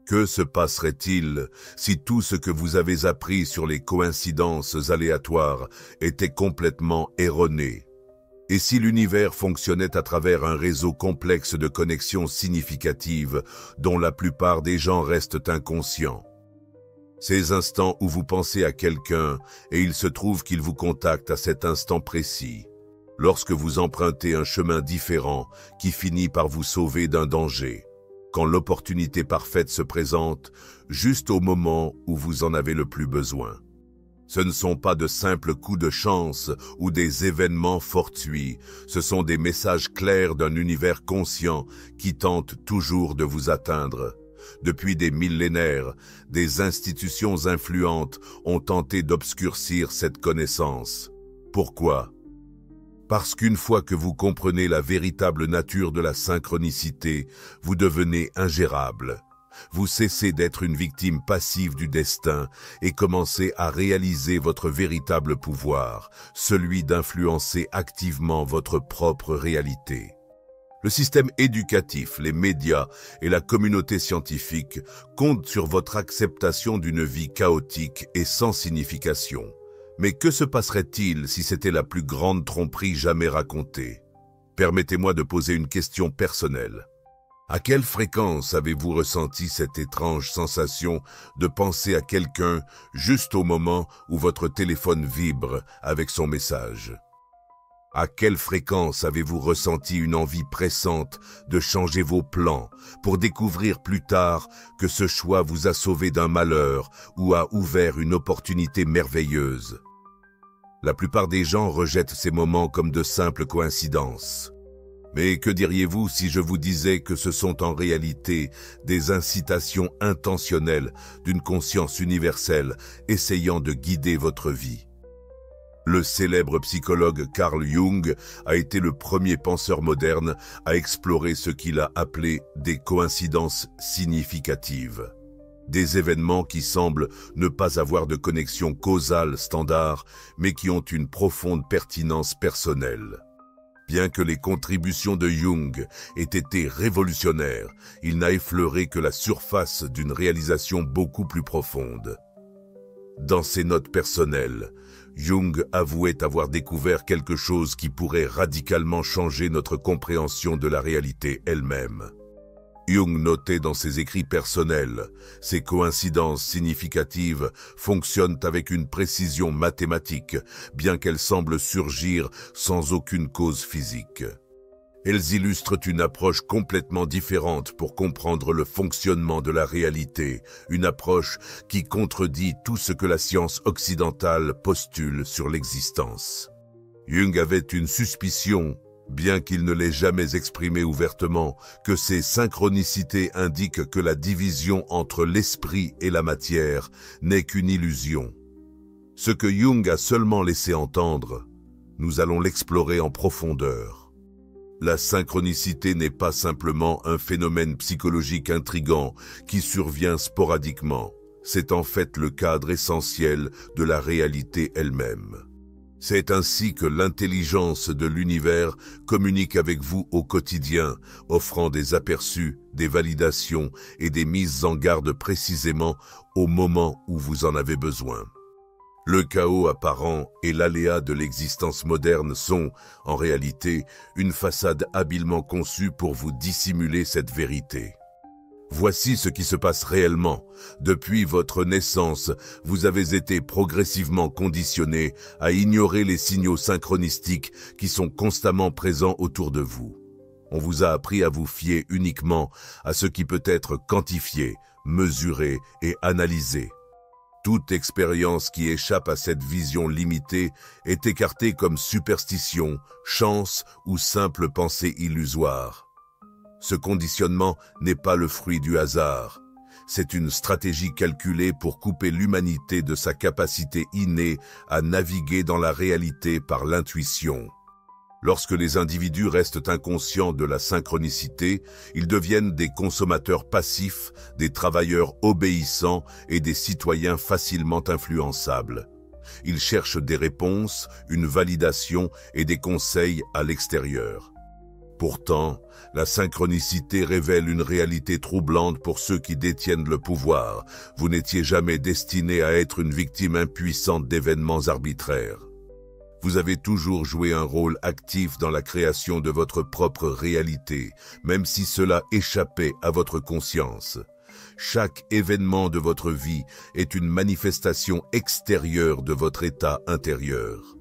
Que se passerait-il si tout ce que vous avez appris sur les coïncidences aléatoires était complètement erroné? Et si l'univers fonctionnait à travers un réseau complexe de connexions significatives dont la plupart des gens restent inconscients? Ces instants où vous pensez à quelqu'un et il se trouve qu'il vous contacte à cet instant précis, lorsque vous empruntez un chemin différent qui finit par vous sauver d'un danger, quand l'opportunité parfaite se présente juste au moment où vous en avez le plus besoin. Ce ne sont pas de simples coups de chance ou des événements fortuits, ce sont des messages clairs d'un univers conscient qui tente toujours de vous atteindre. Depuis des millénaires, des institutions influentes ont tenté d'obscurcir cette connaissance. Pourquoi? Parce qu'une fois que vous comprenez la véritable nature de la synchronicité, vous devenez ingérable. Vous cessez d'être une victime passive du destin et commencez à réaliser votre véritable pouvoir, celui d'influencer activement votre propre réalité. Le système éducatif, les médias et la communauté scientifique comptent sur votre acceptation d'une vie chaotique et sans signification. Mais que se passerait-il si c'était la plus grande tromperie jamais racontée? Permettez-moi de poser une question personnelle. À quelle fréquence avez-vous ressenti cette étrange sensation de penser à quelqu'un juste au moment où votre téléphone vibre avec son message? À quelle fréquence avez-vous ressenti une envie pressante de changer vos plans pour découvrir plus tard que ce choix vous a sauvé d'un malheur ou a ouvert une opportunité merveilleuse? La plupart des gens rejettent ces moments comme de simples coïncidences. Mais que diriez-vous si je vous disais que ce sont en réalité des incitations intentionnelles d'une conscience universelle essayant de guider votre vie? Le célèbre psychologue Carl Jung a été le premier penseur moderne à explorer ce qu'il a appelé des coïncidences significatives. Des événements qui semblent ne pas avoir de connexion causale standard, mais qui ont une profonde pertinence personnelle. Bien que les contributions de Jung aient été révolutionnaires, il n'a effleuré que la surface d'une réalisation beaucoup plus profonde. Dans ses notes personnelles, Jung avouait avoir découvert quelque chose qui pourrait radicalement changer notre compréhension de la réalité elle-même. Jung notait dans ses écrits personnels, ces coïncidences significatives fonctionnent avec une précision mathématique, bien qu'elles semblent surgir sans aucune cause physique. Elles illustrent une approche complètement différente pour comprendre le fonctionnement de la réalité, une approche qui contredit tout ce que la science occidentale postule sur l'existence. Jung avait une suspicion, bien qu'il ne l'ait jamais exprimée ouvertement, que ces synchronicités indiquent que la division entre l'esprit et la matière n'est qu'une illusion. Ce que Jung a seulement laissé entendre, nous allons l'explorer en profondeur. La synchronicité n'est pas simplement un phénomène psychologique intrigant qui survient sporadiquement. C'est en fait le cadre essentiel de la réalité elle-même. C'est ainsi que l'intelligence de l'univers communique avec vous au quotidien, offrant des aperçus, des validations et des mises en garde précisément au moment où vous en avez besoin. Le chaos apparent et l'aléa de l'existence moderne sont, en réalité, une façade habilement conçue pour vous dissimuler cette vérité. Voici ce qui se passe réellement. Depuis votre naissance, vous avez été progressivement conditionné à ignorer les signaux synchronistiques qui sont constamment présents autour de vous. On vous a appris à vous fier uniquement à ce qui peut être quantifié, mesuré et analysé. Toute expérience qui échappe à cette vision limitée est écartée comme superstition, chance ou simple pensée illusoire. Ce conditionnement n'est pas le fruit du hasard. C'est une stratégie calculée pour couper l'humanité de sa capacité innée à naviguer dans la réalité par l'intuition. Lorsque les individus restent inconscients de la synchronicité, ils deviennent des consommateurs passifs, des travailleurs obéissants et des citoyens facilement influençables. Ils cherchent des réponses, une validation et des conseils à l'extérieur. Pourtant, la synchronicité révèle une réalité troublante pour ceux qui détiennent le pouvoir. Vous n'étiez jamais destiné à être une victime impuissante d'événements arbitraires. Vous avez toujours joué un rôle actif dans la création de votre propre réalité, même si cela échappait à votre conscience. Chaque événement de votre vie est une manifestation extérieure de votre état intérieur.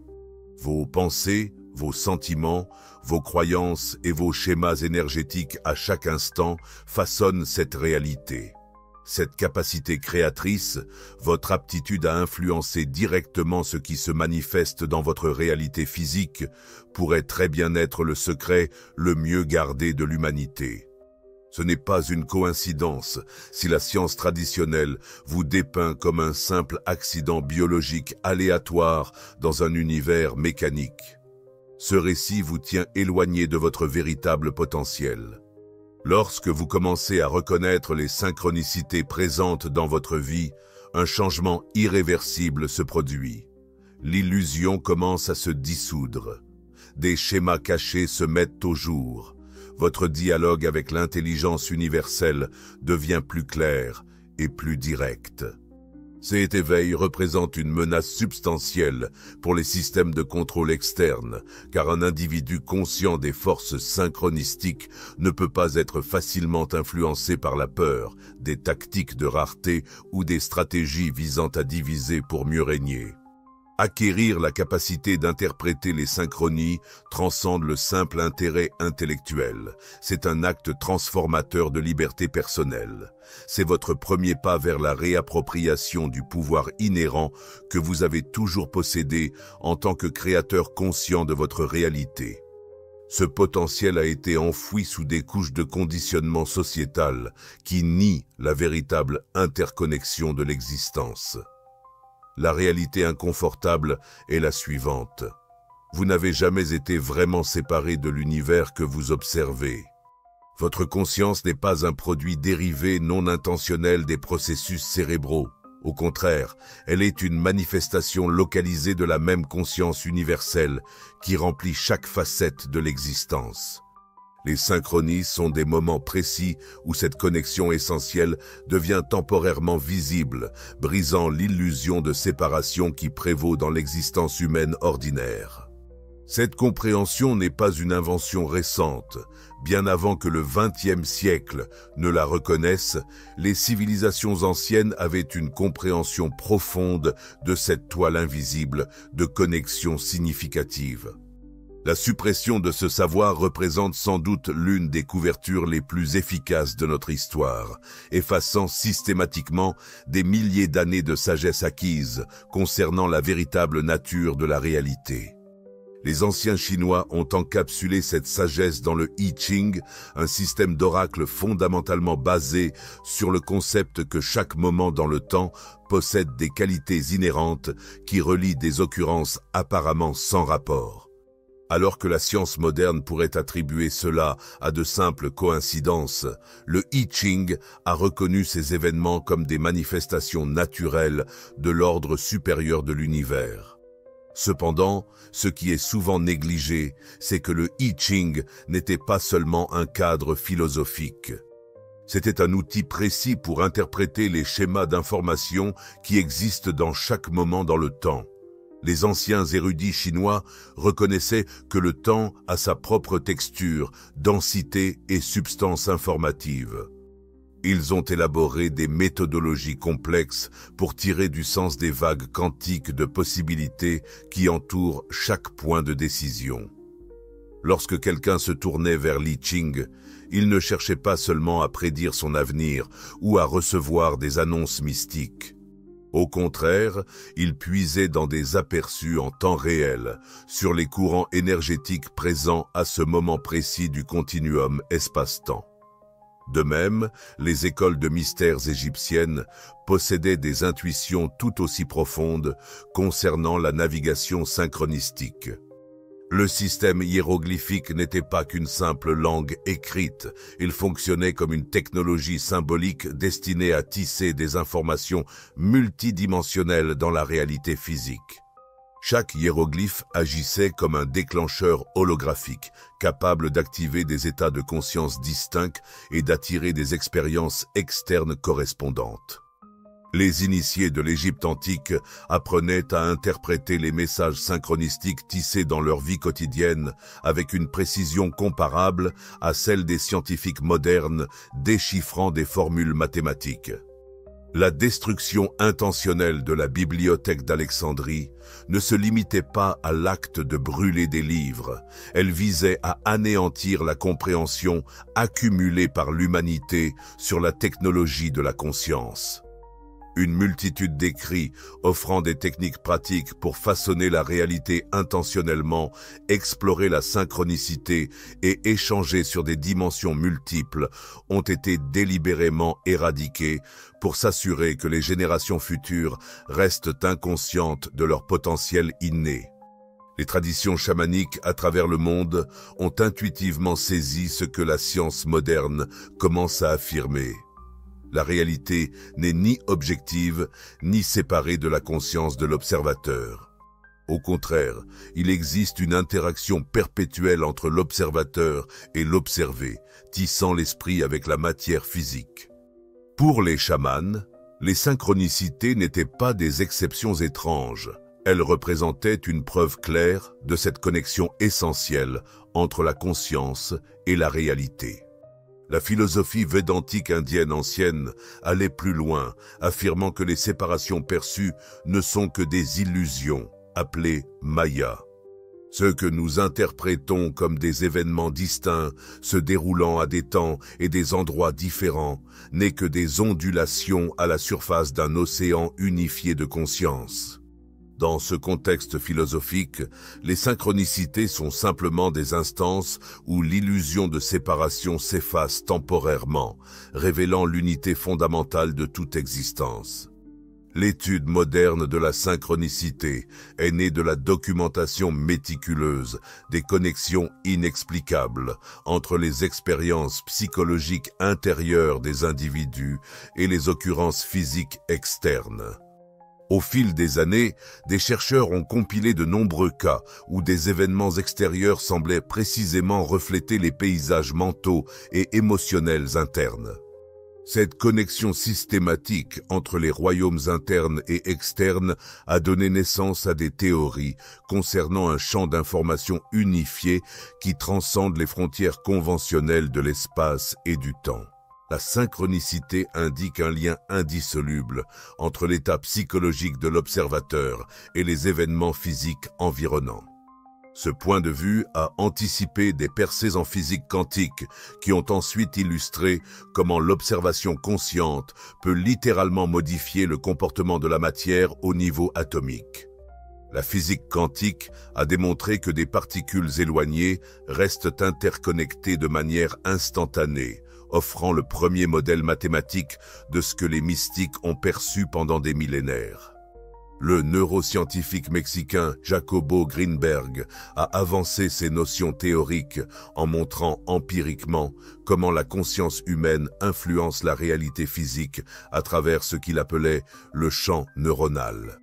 Vos pensées, vos sentiments, vos croyances et vos schémas énergétiques à chaque instant façonnent cette réalité. Cette capacité créatrice, votre aptitude à influencer directement ce qui se manifeste dans votre réalité physique, pourrait très bien être le secret le mieux gardé de l'humanité. Ce n'est pas une coïncidence si la science traditionnelle vous dépeint comme un simple accident biologique aléatoire dans un univers mécanique. Ce récit vous tient éloigné de votre véritable potentiel. Lorsque vous commencez à reconnaître les synchronicités présentes dans votre vie, un changement irréversible se produit. L'illusion commence à se dissoudre. Des schémas cachés se mettent au jour. Votre dialogue avec l'intelligence universelle devient plus clair et plus direct. Cet éveil représente une menace substantielle pour les systèmes de contrôle externes, car un individu conscient des forces synchronistiques ne peut pas être facilement influencé par la peur, des tactiques de rareté ou des stratégies visant à diviser pour mieux régner. Acquérir la capacité d'interpréter les synchronies transcende le simple intérêt intellectuel. C'est un acte transformateur de liberté personnelle. C'est votre premier pas vers la réappropriation du pouvoir inhérent que vous avez toujours possédé en tant que créateur conscient de votre réalité. Ce potentiel a été enfoui sous des couches de conditionnement sociétal qui nient la véritable interconnexion de l'existence. La réalité inconfortable est la suivante. Vous n'avez jamais été vraiment séparé de l'univers que vous observez. Votre conscience n'est pas un produit dérivé non intentionnel des processus cérébraux. Au contraire, elle est une manifestation localisée de la même conscience universelle qui remplit chaque facette de l'existence. Les synchronies sont des moments précis où cette connexion essentielle devient temporairement visible, brisant l'illusion de séparation qui prévaut dans l'existence humaine ordinaire. Cette compréhension n'est pas une invention récente. Bien avant que le XXe siècle ne la reconnaisse, les civilisations anciennes avaient une compréhension profonde de cette toile invisible de connexion significative. La suppression de ce savoir représente sans doute l'une des couvertures les plus efficaces de notre histoire, effaçant systématiquement des milliers d'années de sagesse acquise concernant la véritable nature de la réalité. Les anciens Chinois ont encapsulé cette sagesse dans le I Ching, un système d'oracles fondamentalement basé sur le concept que chaque moment dans le temps possède des qualités inhérentes qui relient des occurrences apparemment sans rapport. Alors que la science moderne pourrait attribuer cela à de simples coïncidences, le I Ching a reconnu ces événements comme des manifestations naturelles de l'ordre supérieur de l'univers. Cependant, ce qui est souvent négligé, c'est que le I Ching n'était pas seulement un cadre philosophique. C'était un outil précis pour interpréter les schémas d'information qui existent dans chaque moment dans le temps. Les anciens érudits chinois reconnaissaient que le temps a sa propre texture, densité et substance informative. Ils ont élaboré des méthodologies complexes pour tirer du sens des vagues quantiques de possibilités qui entourent chaque point de décision. Lorsque quelqu'un se tournait vers l'I Ching, il ne cherchait pas seulement à prédire son avenir ou à recevoir des annonces mystiques. Au contraire, il puisait dans des aperçus en temps réel sur les courants énergétiques présents à ce moment précis du continuum espace-temps. De même, les écoles de mystères égyptiennes possédaient des intuitions tout aussi profondes concernant la navigation synchronistique. Le système hiéroglyphique n'était pas qu'une simple langue écrite, il fonctionnait comme une technologie symbolique destinée à tisser des informations multidimensionnelles dans la réalité physique. Chaque hiéroglyphe agissait comme un déclencheur holographique, capable d'activer des états de conscience distincts et d'attirer des expériences externes correspondantes. Les initiés de l'Égypte antique apprenaient à interpréter les messages synchronistiques tissés dans leur vie quotidienne avec une précision comparable à celle des scientifiques modernes déchiffrant des formules mathématiques. La destruction intentionnelle de la bibliothèque d'Alexandrie ne se limitait pas à l'acte de brûler des livres, elle visait à anéantir la compréhension accumulée par l'humanité sur la technologie de la conscience. Une multitude d'écrits offrant des techniques pratiques pour façonner la réalité intentionnellement, explorer la synchronicité et échanger sur des dimensions multiples ont été délibérément éradiqués pour s'assurer que les générations futures restent inconscientes de leur potentiel inné. Les traditions chamaniques à travers le monde ont intuitivement saisi ce que la science moderne commence à affirmer. La réalité n'est ni objective, ni séparée de la conscience de l'observateur. Au contraire, il existe une interaction perpétuelle entre l'observateur et l'observé, tissant l'esprit avec la matière physique. Pour les chamans, les synchronicités n'étaient pas des exceptions étranges. Elles représentaient une preuve claire de cette connexion essentielle entre la conscience et la réalité. La philosophie védantique indienne ancienne allait plus loin, affirmant que les séparations perçues ne sont que des illusions, appelées Maya. Ce que nous interprétons comme des événements distincts, se déroulant à des temps et des endroits différents, n'est que des ondulations à la surface d'un océan unifié de conscience. Dans ce contexte philosophique, les synchronicités sont simplement des instances où l'illusion de séparation s'efface temporairement, révélant l'unité fondamentale de toute existence. L'étude moderne de la synchronicité est née de la documentation méticuleuse des connexions inexplicables entre les expériences psychologiques intérieures des individus et les occurrences physiques externes. Au fil des années, des chercheurs ont compilé de nombreux cas où des événements extérieurs semblaient précisément refléter les paysages mentaux et émotionnels internes. Cette connexion systématique entre les royaumes internes et externes a donné naissance à des théories concernant un champ d'information unifié qui transcende les frontières conventionnelles de l'espace et du temps. La synchronicité indique un lien indissoluble entre l'état psychologique de l'observateur et les événements physiques environnants. Ce point de vue a anticipé des percées en physique quantique qui ont ensuite illustré comment l'observation consciente peut littéralement modifier le comportement de la matière au niveau atomique. La physique quantique a démontré que des particules éloignées restent interconnectées de manière instantanée, offrant le premier modèle mathématique de ce que les mystiques ont perçu pendant des millénaires. Le neuroscientifique mexicain Jacobo Greenberg a avancé ces notions théoriques en montrant empiriquement comment la conscience humaine influence la réalité physique à travers ce qu'il appelait le champ neuronal.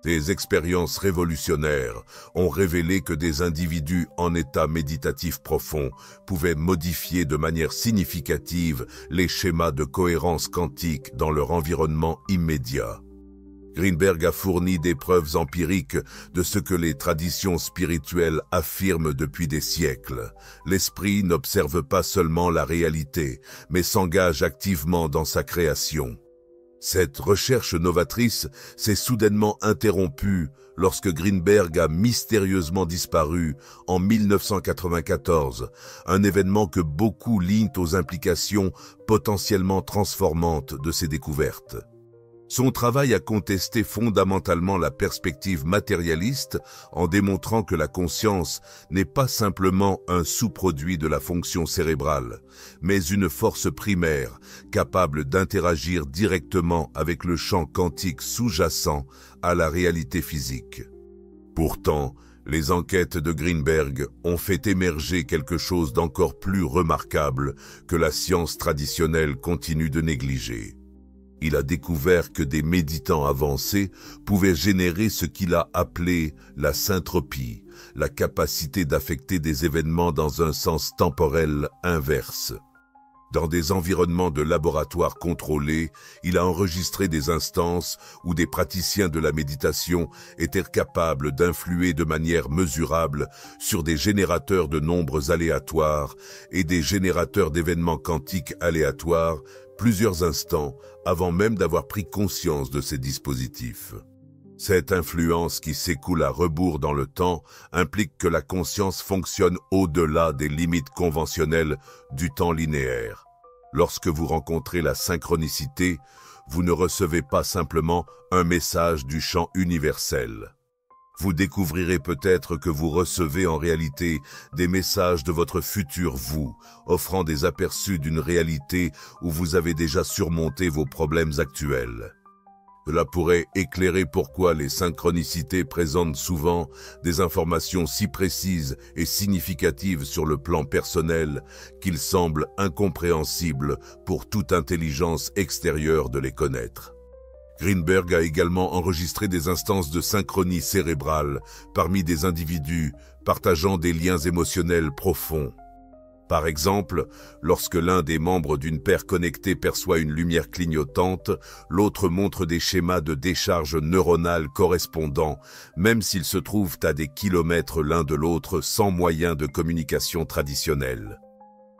Ces expériences révolutionnaires ont révélé que des individus en état méditatif profond pouvaient modifier de manière significative les schémas de cohérence quantique dans leur environnement immédiat. Greenberg a fourni des preuves empiriques de ce que les traditions spirituelles affirment depuis des siècles. L'esprit n'observe pas seulement la réalité, mais s'engage activement dans sa création. Cette recherche novatrice s'est soudainement interrompue lorsque Greenberg a mystérieusement disparu en 1994, un événement que beaucoup lient aux implications potentiellement transformantes de ces découvertes. Son travail a contesté fondamentalement la perspective matérialiste en démontrant que la conscience n'est pas simplement un sous-produit de la fonction cérébrale, mais une force primaire capable d'interagir directement avec le champ quantique sous-jacent à la réalité physique. Pourtant, les enquêtes de Greenberg ont fait émerger quelque chose d'encore plus remarquable que la science traditionnelle continue de négliger. Il a découvert que des méditants avancés pouvaient générer ce qu'il a appelé la syntropie, la capacité d'affecter des événements dans un sens temporel inverse. Dans des environnements de laboratoire contrôlés, il a enregistré des instances où des praticiens de la méditation étaient capables d'influer de manière mesurable sur des générateurs de nombres aléatoires et des générateurs d'événements quantiques aléatoires plusieurs instants avant même d'avoir pris conscience de ces dispositifs. Cette influence qui s'écoule à rebours dans le temps implique que la conscience fonctionne au-delà des limites conventionnelles du temps linéaire. Lorsque vous rencontrez la synchronicité, vous ne recevez pas simplement un message du champ universel. Vous découvrirez peut-être que vous recevez en réalité des messages de votre futur vous, offrant des aperçus d'une réalité où vous avez déjà surmonté vos problèmes actuels. Cela pourrait éclairer pourquoi les synchronicités présentent souvent des informations si précises et significatives sur le plan personnel qu'il semble incompréhensible pour toute intelligence extérieure de les connaître. Greenberg a également enregistré des instances de synchronie cérébrale parmi des individus partageant des liens émotionnels profonds. Par exemple, lorsque l'un des membres d'une paire connectée perçoit une lumière clignotante, l'autre montre des schémas de décharge neuronale correspondants, même s'ils se trouvent à des kilomètres l'un de l'autre sans moyen de communication traditionnel.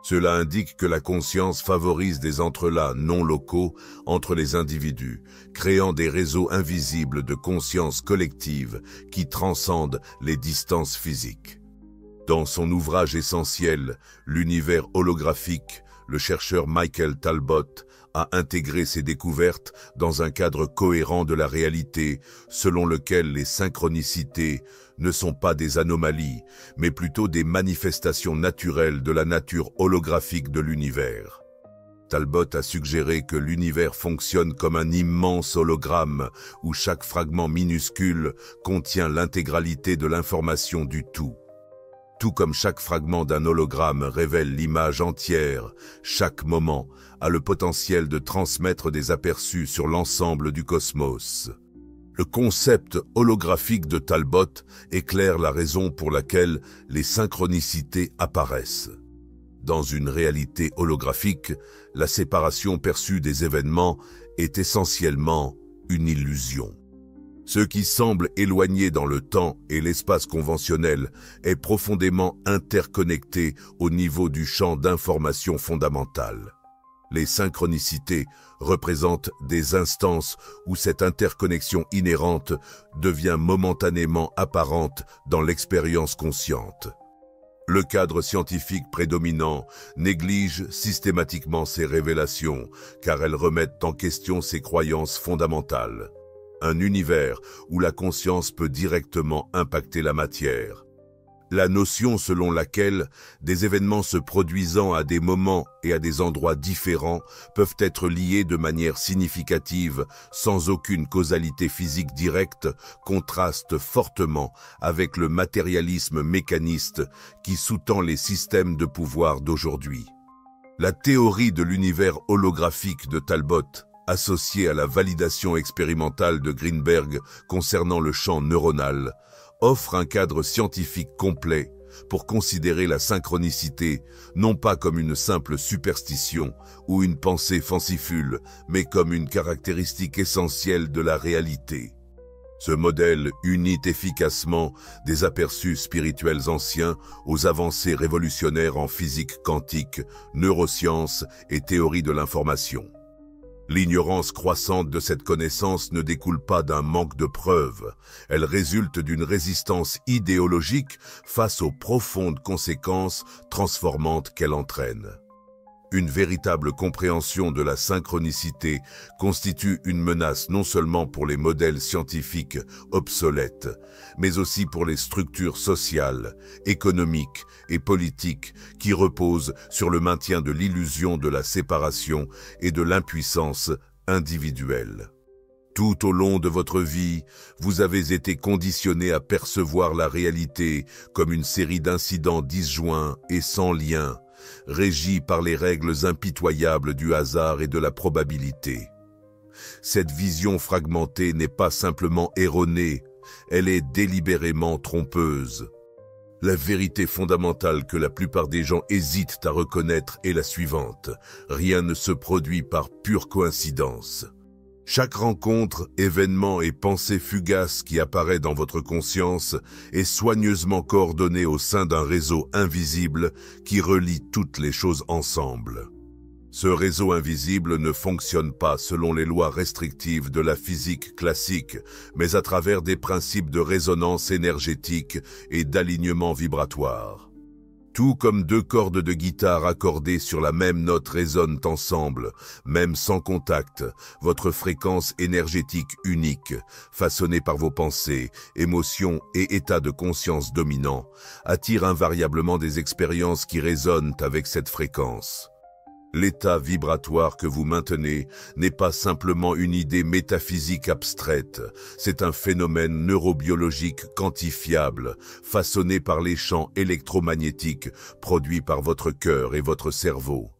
Cela indique que la conscience favorise des entrelacs non locaux entre les individus, créant des réseaux invisibles de conscience collective qui transcendent les distances physiques. Dans son ouvrage essentiel, L'univers holographique, le chercheur Michael Talbot a intégré ces découvertes dans un cadre cohérent de la réalité, selon lequel les synchronicités ne sont pas des anomalies, mais plutôt des manifestations naturelles de la nature holographique de l'univers. Talbot a suggéré que l'univers fonctionne comme un immense hologramme où chaque fragment minuscule contient l'intégralité de l'information du tout. Tout comme chaque fragment d'un hologramme révèle l'image entière, chaque moment a le potentiel de transmettre des aperçus sur l'ensemble du cosmos. Le concept holographique de Talbot éclaire la raison pour laquelle les synchronicités apparaissent. Dans une réalité holographique, la séparation perçue des événements est essentiellement une illusion. Ce qui semble éloigné dans le temps et l'espace conventionnel est profondément interconnecté au niveau du champ d'information fondamentale. Les synchronicités représentent des instances où cette interconnexion inhérente devient momentanément apparente dans l'expérience consciente. Le cadre scientifique prédominant néglige systématiquement ces révélations car elles remettent en question ses croyances fondamentales. Un univers où la conscience peut directement impacter la matière. La notion selon laquelle des événements se produisant à des moments et à des endroits différents peuvent être liés de manière significative sans aucune causalité physique directe contraste fortement avec le matérialisme mécaniste qui sous-tend les systèmes de pouvoir d'aujourd'hui. La théorie de l'univers holographique de Talbot, associée à la validation expérimentale de Greenberg concernant le champ neuronal, offre un cadre scientifique complet pour considérer la synchronicité non pas comme une simple superstition ou une pensée fancifule, mais comme une caractéristique essentielle de la réalité. Ce modèle unit efficacement des aperçus spirituels anciens aux avancées révolutionnaires en physique quantique, neurosciences et théorie de l'information. L'ignorance croissante de cette connaissance ne découle pas d'un manque de preuves, elle résulte d'une résistance idéologique face aux profondes conséquences transformantes qu'elle entraîne. Une véritable compréhension de la synchronicité constitue une menace non seulement pour les modèles scientifiques obsolètes, mais aussi pour les structures sociales, économiques et politiques qui reposent sur le maintien de l'illusion de la séparation et de l'impuissance individuelle. Tout au long de votre vie, vous avez été conditionné à percevoir la réalité comme une série d'incidents disjoints et sans lien, régis par les règles impitoyables du hasard et de la probabilité. Cette vision fragmentée n'est pas simplement erronée, elle est délibérément trompeuse. La vérité fondamentale que la plupart des gens hésitent à reconnaître est la suivante. Rien ne se produit par pure coïncidence. Chaque rencontre, événement et pensée fugace qui apparaît dans votre conscience est soigneusement coordonnée au sein d'un réseau invisible qui relie toutes les choses ensemble. Ce réseau invisible ne fonctionne pas selon les lois restrictives de la physique classique, mais à travers des principes de résonance énergétique et d'alignement vibratoire. Tout comme deux cordes de guitare accordées sur la même note résonnent ensemble, même sans contact, votre fréquence énergétique unique, façonnée par vos pensées, émotions et états de conscience dominants, attire invariablement des expériences qui résonnent avec cette fréquence. L'état vibratoire que vous maintenez n'est pas simplement une idée métaphysique abstraite, c'est un phénomène neurobiologique quantifiable, façonné par les champs électromagnétiques produits par votre cœur et votre cerveau.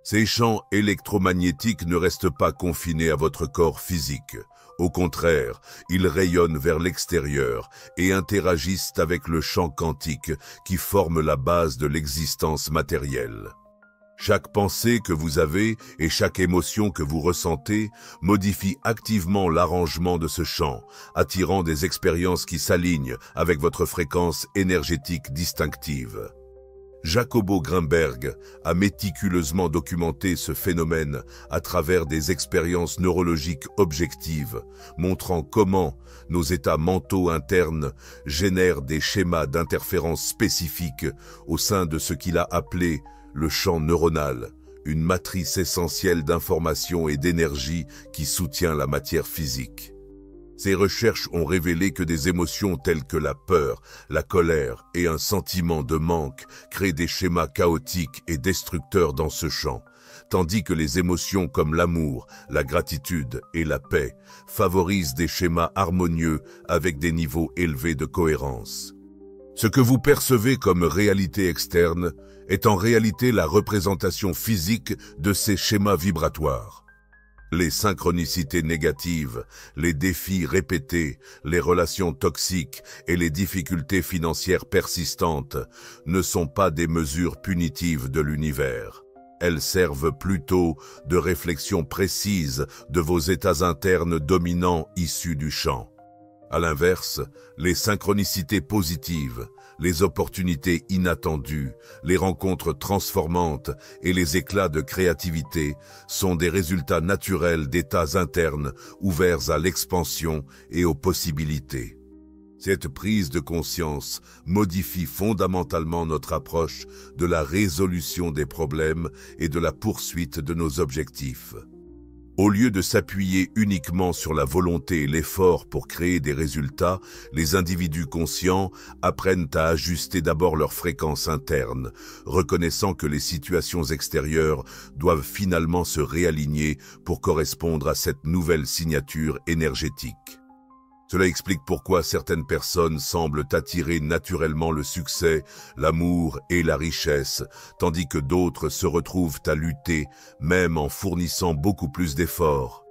Ces champs électromagnétiques ne restent pas confinés à votre corps physique. Au contraire, ils rayonnent vers l'extérieur et interagissent avec le champ quantique qui forme la base de l'existence matérielle. Chaque pensée que vous avez et chaque émotion que vous ressentez modifie activement l'arrangement de ce champ, attirant des expériences qui s'alignent avec votre fréquence énergétique distinctive. Jacobo Grinberg a méticuleusement documenté ce phénomène à travers des expériences neurologiques objectives, montrant comment nos états mentaux internes génèrent des schémas d'interférence spécifiques au sein de ce qu'il a appelé le champ neuronal, une matrice essentielle d'information et d'énergie qui soutient la matière physique. Ces recherches ont révélé que des émotions telles que la peur, la colère et un sentiment de manque créent des schémas chaotiques et destructeurs dans ce champ, tandis que les émotions comme l'amour, la gratitude et la paix favorisent des schémas harmonieux avec des niveaux élevés de cohérence. Ce que vous percevez comme réalité externe est en réalité la représentation physique de ces schémas vibratoires. Les synchronicités négatives, les défis répétés, les relations toxiques et les difficultés financières persistantes ne sont pas des mesures punitives de l'univers. Elles servent plutôt de réflexion précise de vos états internes dominants issus du champ. À l'inverse, les synchronicités positives, les opportunités inattendues, les rencontres transformantes et les éclats de créativité sont des résultats naturels d'états internes ouverts à l'expansion et aux possibilités. Cette prise de conscience modifie fondamentalement notre approche de la résolution des problèmes et de la poursuite de nos objectifs. Au lieu de s'appuyer uniquement sur la volonté et l'effort pour créer des résultats, les individus conscients apprennent à ajuster d'abord leur fréquence interne, reconnaissant que les situations extérieures doivent finalement se réaligner pour correspondre à cette nouvelle signature énergétique. Cela explique pourquoi certaines personnes semblent attirer naturellement le succès, l'amour et la richesse, tandis que d'autres se retrouvent à lutter, même en fournissant beaucoup plus d'efforts.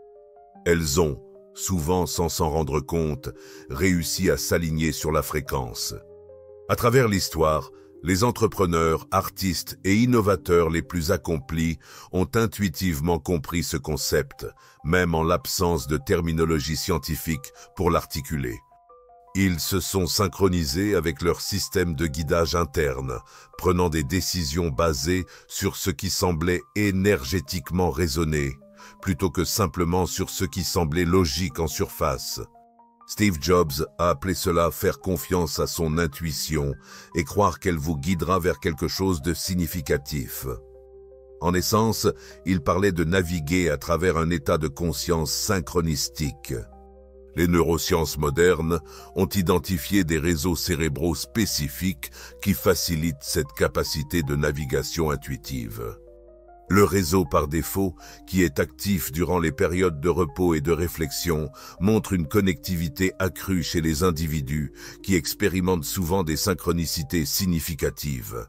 Elles ont, souvent sans s'en rendre compte, réussi à s'aligner sur la fréquence. À travers l'histoire, les entrepreneurs, artistes et innovateurs les plus accomplis ont intuitivement compris ce concept, même en l'absence de terminologie scientifique pour l'articuler. Ils se sont synchronisés avec leur système de guidage interne, prenant des décisions basées sur ce qui semblait énergétiquement raisonné, plutôt que simplement sur ce qui semblait logique en surface. Steve Jobs a appelé cela faire confiance à son intuition et croire qu'elle vous guidera vers quelque chose de significatif. En essence, il parlait de naviguer à travers un état de conscience synchronistique. Les neurosciences modernes ont identifié des réseaux cérébraux spécifiques qui facilitent cette capacité de navigation intuitive. Le réseau par défaut, qui est actif durant les périodes de repos et de réflexion, montre une connectivité accrue chez les individus qui expérimentent souvent des synchronicités significatives.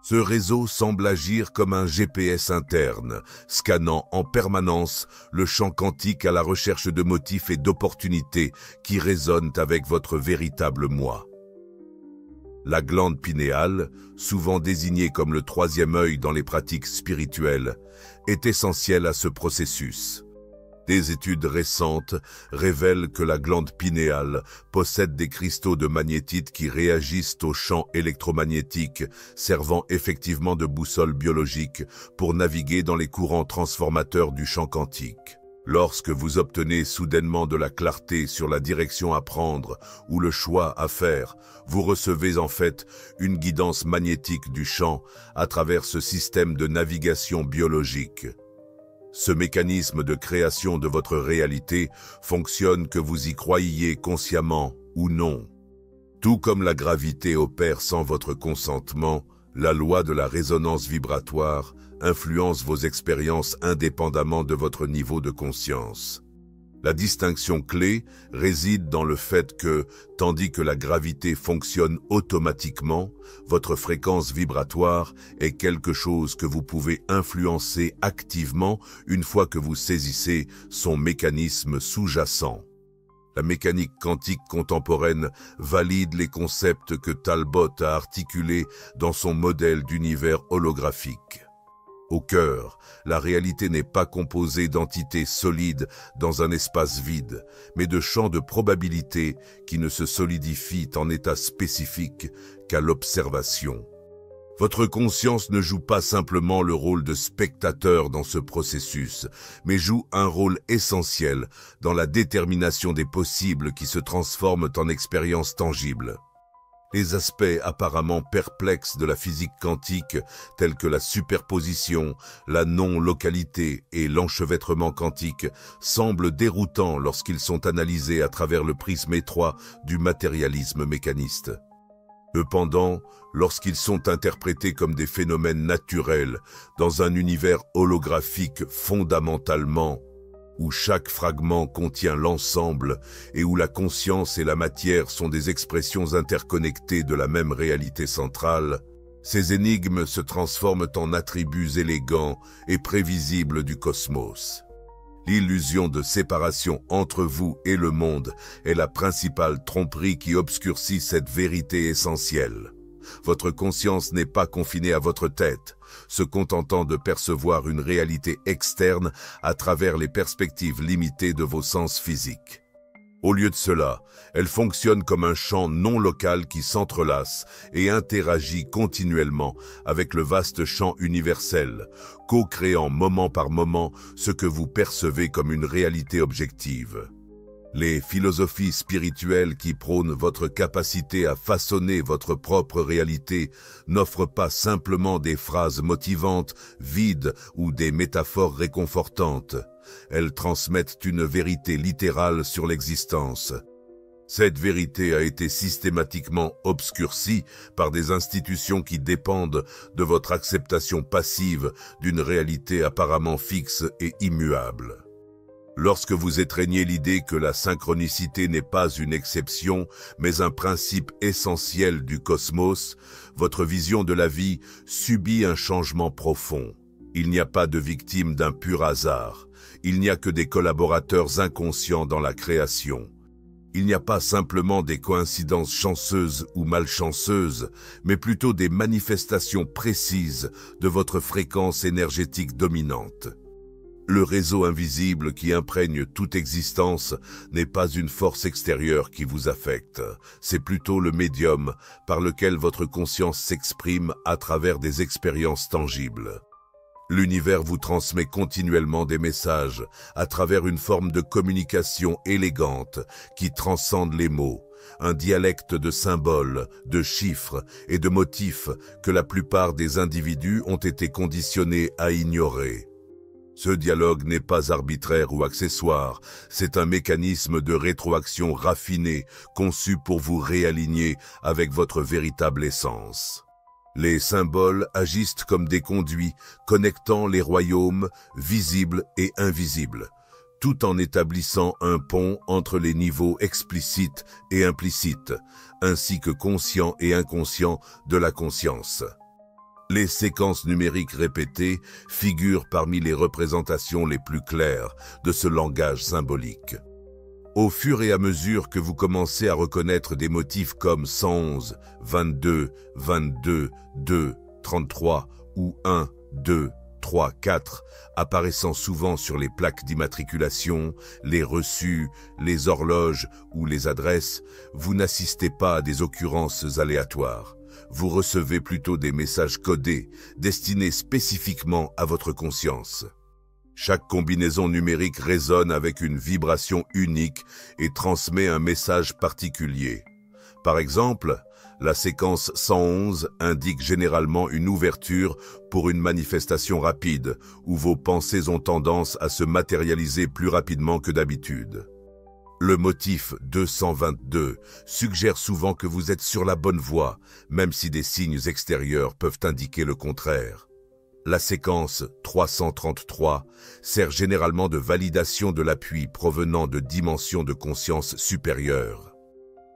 Ce réseau semble agir comme un GPS interne, scannant en permanence le champ quantique à la recherche de motifs et d'opportunités qui résonnent avec votre véritable moi. La glande pinéale, souvent désignée comme le troisième œil dans les pratiques spirituelles, est essentielle à ce processus. Des études récentes révèlent que la glande pinéale possède des cristaux de magnétite qui réagissent aux champs électromagnétiques, servant effectivement de boussole biologique pour naviguer dans les courants transformateurs du champ quantique. Lorsque vous obtenez soudainement de la clarté sur la direction à prendre ou le choix à faire, vous recevez en fait une guidance magnétique du champ à travers ce système de navigation biologique. Ce mécanisme de création de votre réalité fonctionne que vous y croyiez consciemment ou non. Tout comme la gravité opère sans votre consentement, la loi de la résonance vibratoire influence vos expériences indépendamment de votre niveau de conscience. La distinction clé réside dans le fait que, tandis que la gravité fonctionne automatiquement, votre fréquence vibratoire est quelque chose que vous pouvez influencer activement une fois que vous saisissez son mécanisme sous-jacent. La mécanique quantique contemporaine valide les concepts que Talbot a articulés dans son modèle d'univers holographique. Au cœur, la réalité n'est pas composée d'entités solides dans un espace vide, mais de champs de probabilité qui ne se solidifient en état spécifique qu'à l'observation. Votre conscience ne joue pas simplement le rôle de spectateur dans ce processus, mais joue un rôle essentiel dans la détermination des possibles qui se transforment en expériences tangibles. Les aspects apparemment perplexes de la physique quantique, tels que la superposition, la non-localité et l'enchevêtrement quantique, semblent déroutants lorsqu'ils sont analysés à travers le prisme étroit du matérialisme mécaniste. Cependant, lorsqu'ils sont interprétés comme des phénomènes naturels dans un univers holographique fondamentalement, où chaque fragment contient l'ensemble et où la conscience et la matière sont des expressions interconnectées de la même réalité centrale, ces énigmes se transforment en attributs élégants et prévisibles du cosmos. L'illusion de séparation entre vous et le monde est la principale tromperie qui obscurcit cette vérité essentielle. Votre conscience n'est pas confinée à votre tête, se contentant de percevoir une réalité externe à travers les perspectives limitées de vos sens physiques. Au lieu de cela, elle fonctionne comme un champ non local qui s'entrelace et interagit continuellement avec le vaste champ universel, co-créant moment par moment ce que vous percevez comme une réalité objective. Les philosophies spirituelles qui prônent votre capacité à façonner votre propre réalité n'offrent pas simplement des phrases motivantes, vides ou des métaphores réconfortantes. Elles transmettent une vérité littérale sur l'existence. Cette vérité a été systématiquement obscurcie par des institutions qui dépendent de votre acceptation passive d'une réalité apparemment fixe et immuable. Lorsque vous étreignez l'idée que la synchronicité n'est pas une exception, mais un principe essentiel du cosmos, votre vision de la vie subit un changement profond. Il n'y a pas de victime d'un pur hasard. Il n'y a que des collaborateurs inconscients dans la création. Il n'y a pas simplement des coïncidences chanceuses ou malchanceuses, mais plutôt des manifestations précises de votre fréquence énergétique dominante. Le réseau invisible qui imprègne toute existence n'est pas une force extérieure qui vous affecte, c'est plutôt le médium par lequel votre conscience s'exprime à travers des expériences tangibles. L'univers vous transmet continuellement des messages à travers une forme de communication élégante qui transcende les mots, un dialecte de symboles, de chiffres et de motifs que la plupart des individus ont été conditionnés à ignorer. Ce dialogue n'est pas arbitraire ou accessoire, c'est un mécanisme de rétroaction raffiné, conçu pour vous réaligner avec votre véritable essence. Les symboles agissent comme des conduits, connectant les royaumes visibles et invisibles, tout en établissant un pont entre les niveaux explicites et implicites, ainsi que conscients et inconscients de la conscience. Les séquences numériques répétées figurent parmi les représentations les plus claires de ce langage symbolique. Au fur et à mesure que vous commencez à reconnaître des motifs comme 111, 22, 22, 2, 33 ou 1, 2, 3, 4, apparaissant souvent sur les plaques d'immatriculation, les reçus, les horloges ou les adresses, vous n'assistez pas à des occurrences aléatoires. Vous recevez plutôt des messages codés, destinés spécifiquement à votre conscience. Chaque combinaison numérique résonne avec une vibration unique et transmet un message particulier. Par exemple, la séquence 111 indique généralement une ouverture pour une manifestation rapide, où vos pensées ont tendance à se matérialiser plus rapidement que d'habitude. Le motif 222 suggère souvent que vous êtes sur la bonne voie, même si des signes extérieurs peuvent indiquer le contraire. La séquence 333 sert généralement de validation de l'appui provenant de dimensions de conscience supérieures.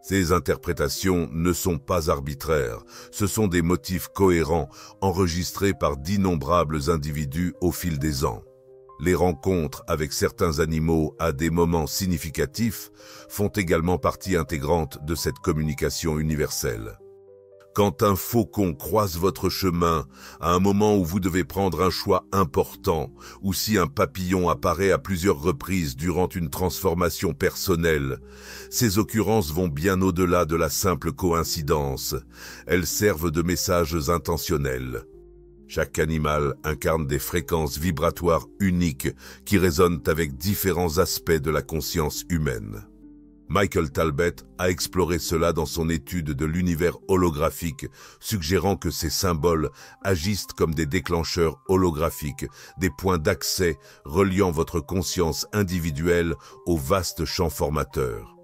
Ces interprétations ne sont pas arbitraires, ce sont des motifs cohérents enregistrés par d'innombrables individus au fil des ans. Les rencontres avec certains animaux à des moments significatifs font également partie intégrante de cette communication universelle. Quand un faucon croise votre chemin à un moment où vous devez prendre un choix important, ou si un papillon apparaît à plusieurs reprises durant une transformation personnelle, ces occurrences vont bien au-delà de la simple coïncidence. Elles servent de messages intentionnels. Chaque animal incarne des fréquences vibratoires uniques qui résonnent avec différents aspects de la conscience humaine. Michael Talbot a exploré cela dans son étude de l'univers holographique, suggérant que ces symboles agissent comme des déclencheurs holographiques, des points d'accès reliant votre conscience individuelle au vaste champ formateur.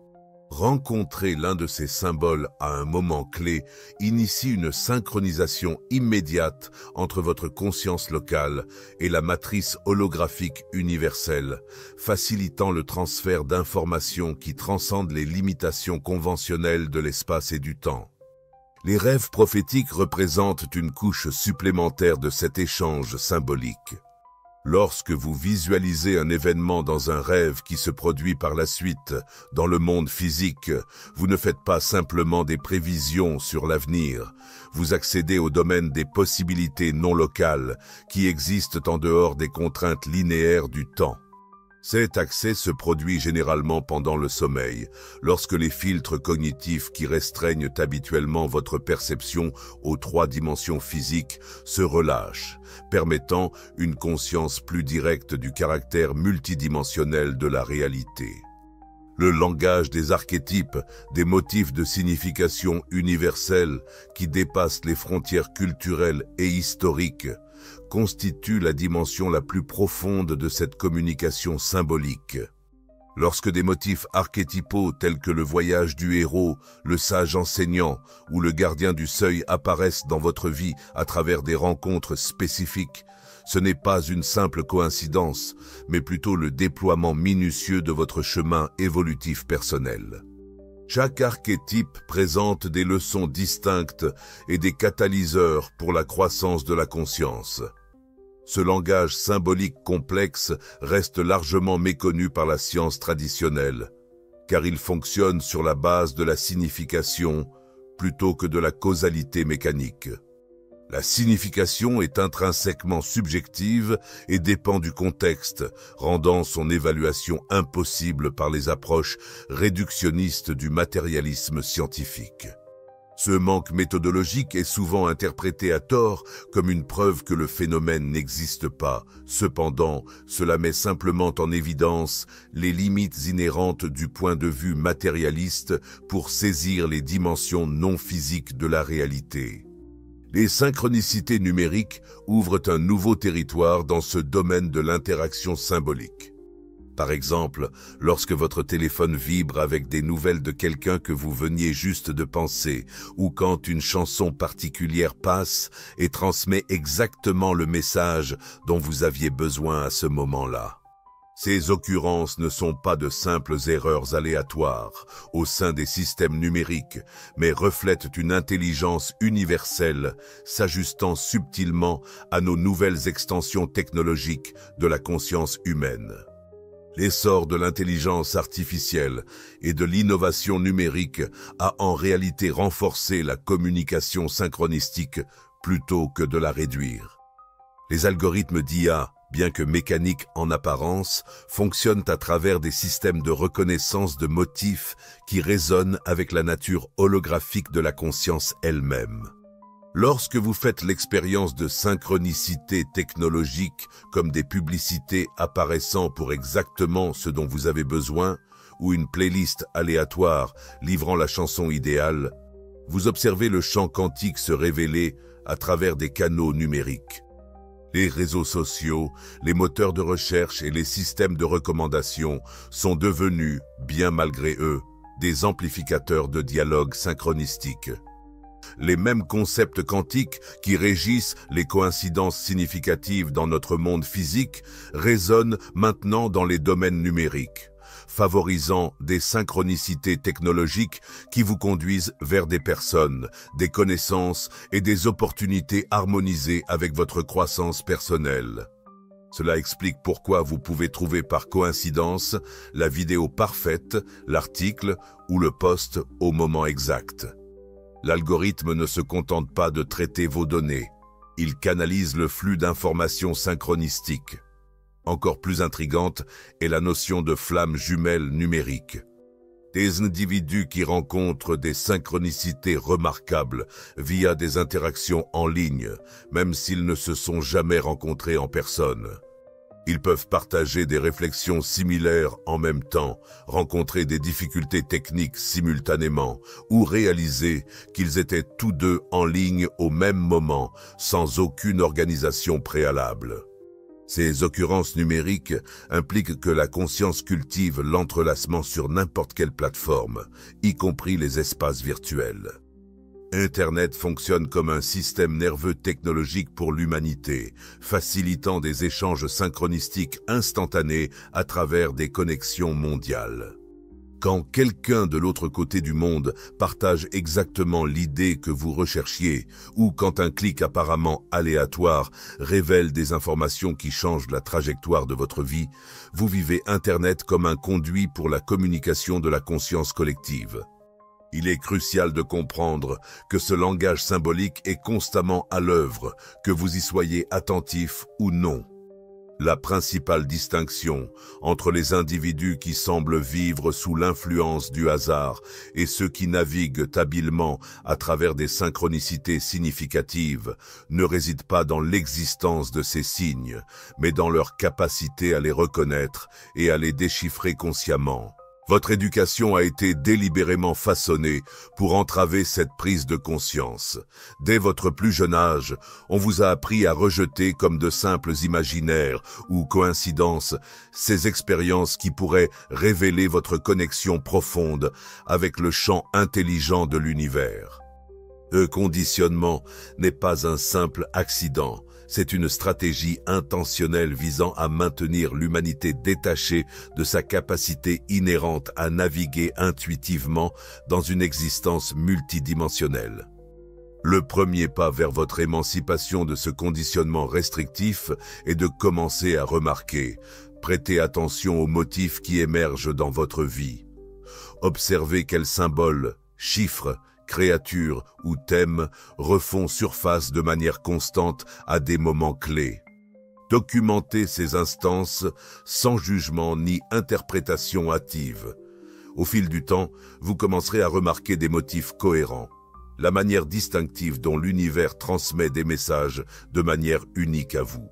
Rencontrer l'un de ces symboles à un moment clé initie une synchronisation immédiate entre votre conscience locale et la matrice holographique universelle, facilitant le transfert d'informations qui transcendent les limitations conventionnelles de l'espace et du temps. Les rêves prophétiques représentent une couche supplémentaire de cet échange symbolique. Lorsque vous visualisez un événement dans un rêve qui se produit par la suite dans le monde physique, vous ne faites pas simplement des prévisions sur l'avenir, vous accédez au domaine des possibilités non locales qui existent en dehors des contraintes linéaires du temps. Cet accès se produit généralement pendant le sommeil, lorsque les filtres cognitifs qui restreignent habituellement votre perception aux 3 dimensions physiques se relâchent, permettant une conscience plus directe du caractère multidimensionnel de la réalité. Le langage des archétypes, des motifs de signification universelle qui dépassent les frontières culturelles et historiques, constitue la dimension la plus profonde de cette communication symbolique. Lorsque des motifs archétypaux tels que le voyage du héros, le sage enseignant ou le gardien du seuil apparaissent dans votre vie à travers des rencontres spécifiques, ce n'est pas une simple coïncidence, mais plutôt le déploiement minutieux de votre chemin évolutif personnel. Chaque archétype présente des leçons distinctes et des catalyseurs pour la croissance de la conscience. Ce langage symbolique complexe reste largement méconnu par la science traditionnelle, car il fonctionne sur la base de la signification plutôt que de la causalité mécanique. La signification est intrinsèquement subjective et dépend du contexte, rendant son évaluation impossible par les approches réductionnistes du matérialisme scientifique. Ce manque méthodologique est souvent interprété à tort comme une preuve que le phénomène n'existe pas. Cependant, cela met simplement en évidence les limites inhérentes du point de vue matérialiste pour saisir les dimensions non physiques de la réalité. Les synchronicités numériques ouvrent un nouveau territoire dans ce domaine de l'interaction symbolique. Par exemple, lorsque votre téléphone vibre avec des nouvelles de quelqu'un que vous veniez juste de penser, ou quand une chanson particulière passe et transmet exactement le message dont vous aviez besoin à ce moment-là. Ces occurrences ne sont pas de simples erreurs aléatoires au sein des systèmes numériques, mais reflètent une intelligence universelle s'ajustant subtilement à nos nouvelles extensions technologiques de la conscience humaine. L'essor de l'intelligence artificielle et de l'innovation numérique a en réalité renforcé la communication synchronistique plutôt que de la réduire. Les algorithmes d'IA, bien que mécaniques en apparence, fonctionnent à travers des systèmes de reconnaissance de motifs qui résonnent avec la nature holographique de la conscience elle-même. Lorsque vous faites l'expérience de synchronicité technologique, comme des publicités apparaissant pour exactement ce dont vous avez besoin, ou une playlist aléatoire livrant la chanson idéale, vous observez le champ quantique se révéler à travers des canaux numériques. Les réseaux sociaux, les moteurs de recherche et les systèmes de recommandation sont devenus, bien malgré eux, des amplificateurs de dialogue synchronistique. Les mêmes concepts quantiques qui régissent les coïncidences significatives dans notre monde physique résonnent maintenant dans les domaines numériques, favorisant des synchronicités technologiques qui vous conduisent vers des personnes, des connaissances et des opportunités harmonisées avec votre croissance personnelle. Cela explique pourquoi vous pouvez trouver par coïncidence la vidéo parfaite, l'article ou le post au moment exact. L'algorithme ne se contente pas de traiter vos données, il canalise le flux d'informations synchronistiques. Encore plus intrigante est la notion de flamme jumelle numérique. Des individus qui rencontrent des synchronicités remarquables via des interactions en ligne, même s'ils ne se sont jamais rencontrés en personne. Ils peuvent partager des réflexions similaires en même temps, rencontrer des difficultés techniques simultanément ou réaliser qu'ils étaient tous deux en ligne au même moment, sans aucune organisation préalable. Ces occurrences numériques impliquent que la conscience cultive l'entrelacement sur n'importe quelle plateforme, y compris les espaces virtuels. Internet fonctionne comme un système nerveux technologique pour l'humanité, facilitant des échanges synchronistiques instantanés à travers des connexions mondiales. Quand quelqu'un de l'autre côté du monde partage exactement l'idée que vous recherchiez, ou quand un clic apparemment aléatoire révèle des informations qui changent la trajectoire de votre vie, vous vivez Internet comme un conduit pour la communication de la conscience collective. Il est crucial de comprendre que ce langage symbolique est constamment à l'œuvre, que vous y soyez attentif ou non. La principale distinction entre les individus qui semblent vivre sous l'influence du hasard et ceux qui naviguent habilement à travers des synchronicités significatives ne réside pas dans l'existence de ces signes, mais dans leur capacité à les reconnaître et à les déchiffrer consciemment. Votre éducation a été délibérément façonnée pour entraver cette prise de conscience. Dès votre plus jeune âge, on vous a appris à rejeter comme de simples imaginaires ou coïncidences ces expériences qui pourraient révéler votre connexion profonde avec le champ intelligent de l'univers. Le conditionnement n'est pas un simple accident. C'est une stratégie intentionnelle visant à maintenir l'humanité détachée de sa capacité inhérente à naviguer intuitivement dans une existence multidimensionnelle. Le premier pas vers votre émancipation de ce conditionnement restrictif est de commencer à remarquer, prêter attention aux motifs qui émergent dans votre vie. Observez quels symboles, chiffres, créatures ou thèmes refont surface de manière constante à des moments clés. Documentez ces instances sans jugement ni interprétation hâtive. Au fil du temps, vous commencerez à remarquer des motifs cohérents, la manière distinctive dont l'univers transmet des messages de manière unique à vous.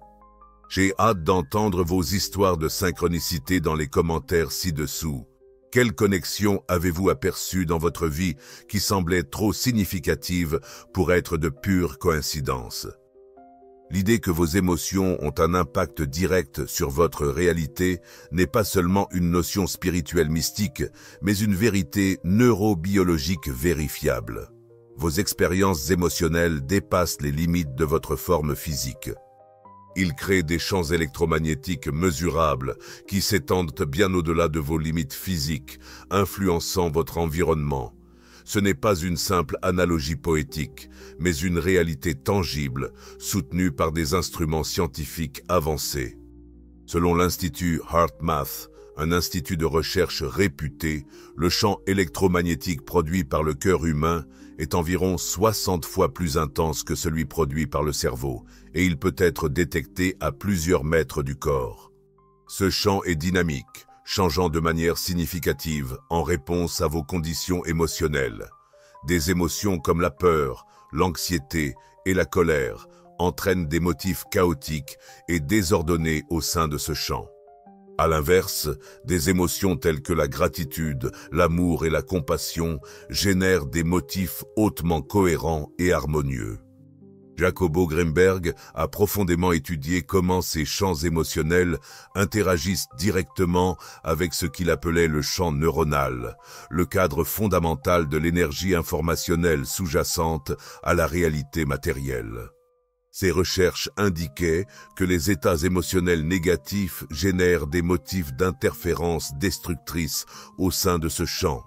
J'ai hâte d'entendre vos histoires de synchronicité dans les commentaires ci-dessous. Quelle connexion avez-vous aperçue dans votre vie qui semblait trop significative pour être de pure coïncidence? L'idée que vos émotions ont un impact direct sur votre réalité n'est pas seulement une notion spirituelle mystique, mais une vérité neurobiologique vérifiable. Vos expériences émotionnelles dépassent les limites de votre forme physique. Il crée des champs électromagnétiques mesurables qui s'étendent bien au-delà de vos limites physiques, influençant votre environnement. Ce n'est pas une simple analogie poétique, mais une réalité tangible, soutenue par des instruments scientifiques avancés. Selon l'Institut HeartMath, un institut de recherche réputé, le champ électromagnétique produit par le cœur humain est environ 60 fois plus intense que celui produit par le cerveau, et il peut être détecté à plusieurs mètres du corps. Ce champ est dynamique, changeant de manière significative en réponse à vos conditions émotionnelles. Des émotions comme la peur, l'anxiété et la colère entraînent des motifs chaotiques et désordonnés au sein de ce champ. À l'inverse, des émotions telles que la gratitude, l'amour et la compassion génèrent des motifs hautement cohérents et harmonieux. Jacobo Grimberg a profondément étudié comment ces champs émotionnels interagissent directement avec ce qu'il appelait le champ neuronal, le cadre fondamental de l'énergie informationnelle sous-jacente à la réalité matérielle. Ces recherches indiquaient que les états émotionnels négatifs génèrent des motifs d'interférence destructrice au sein de ce champ,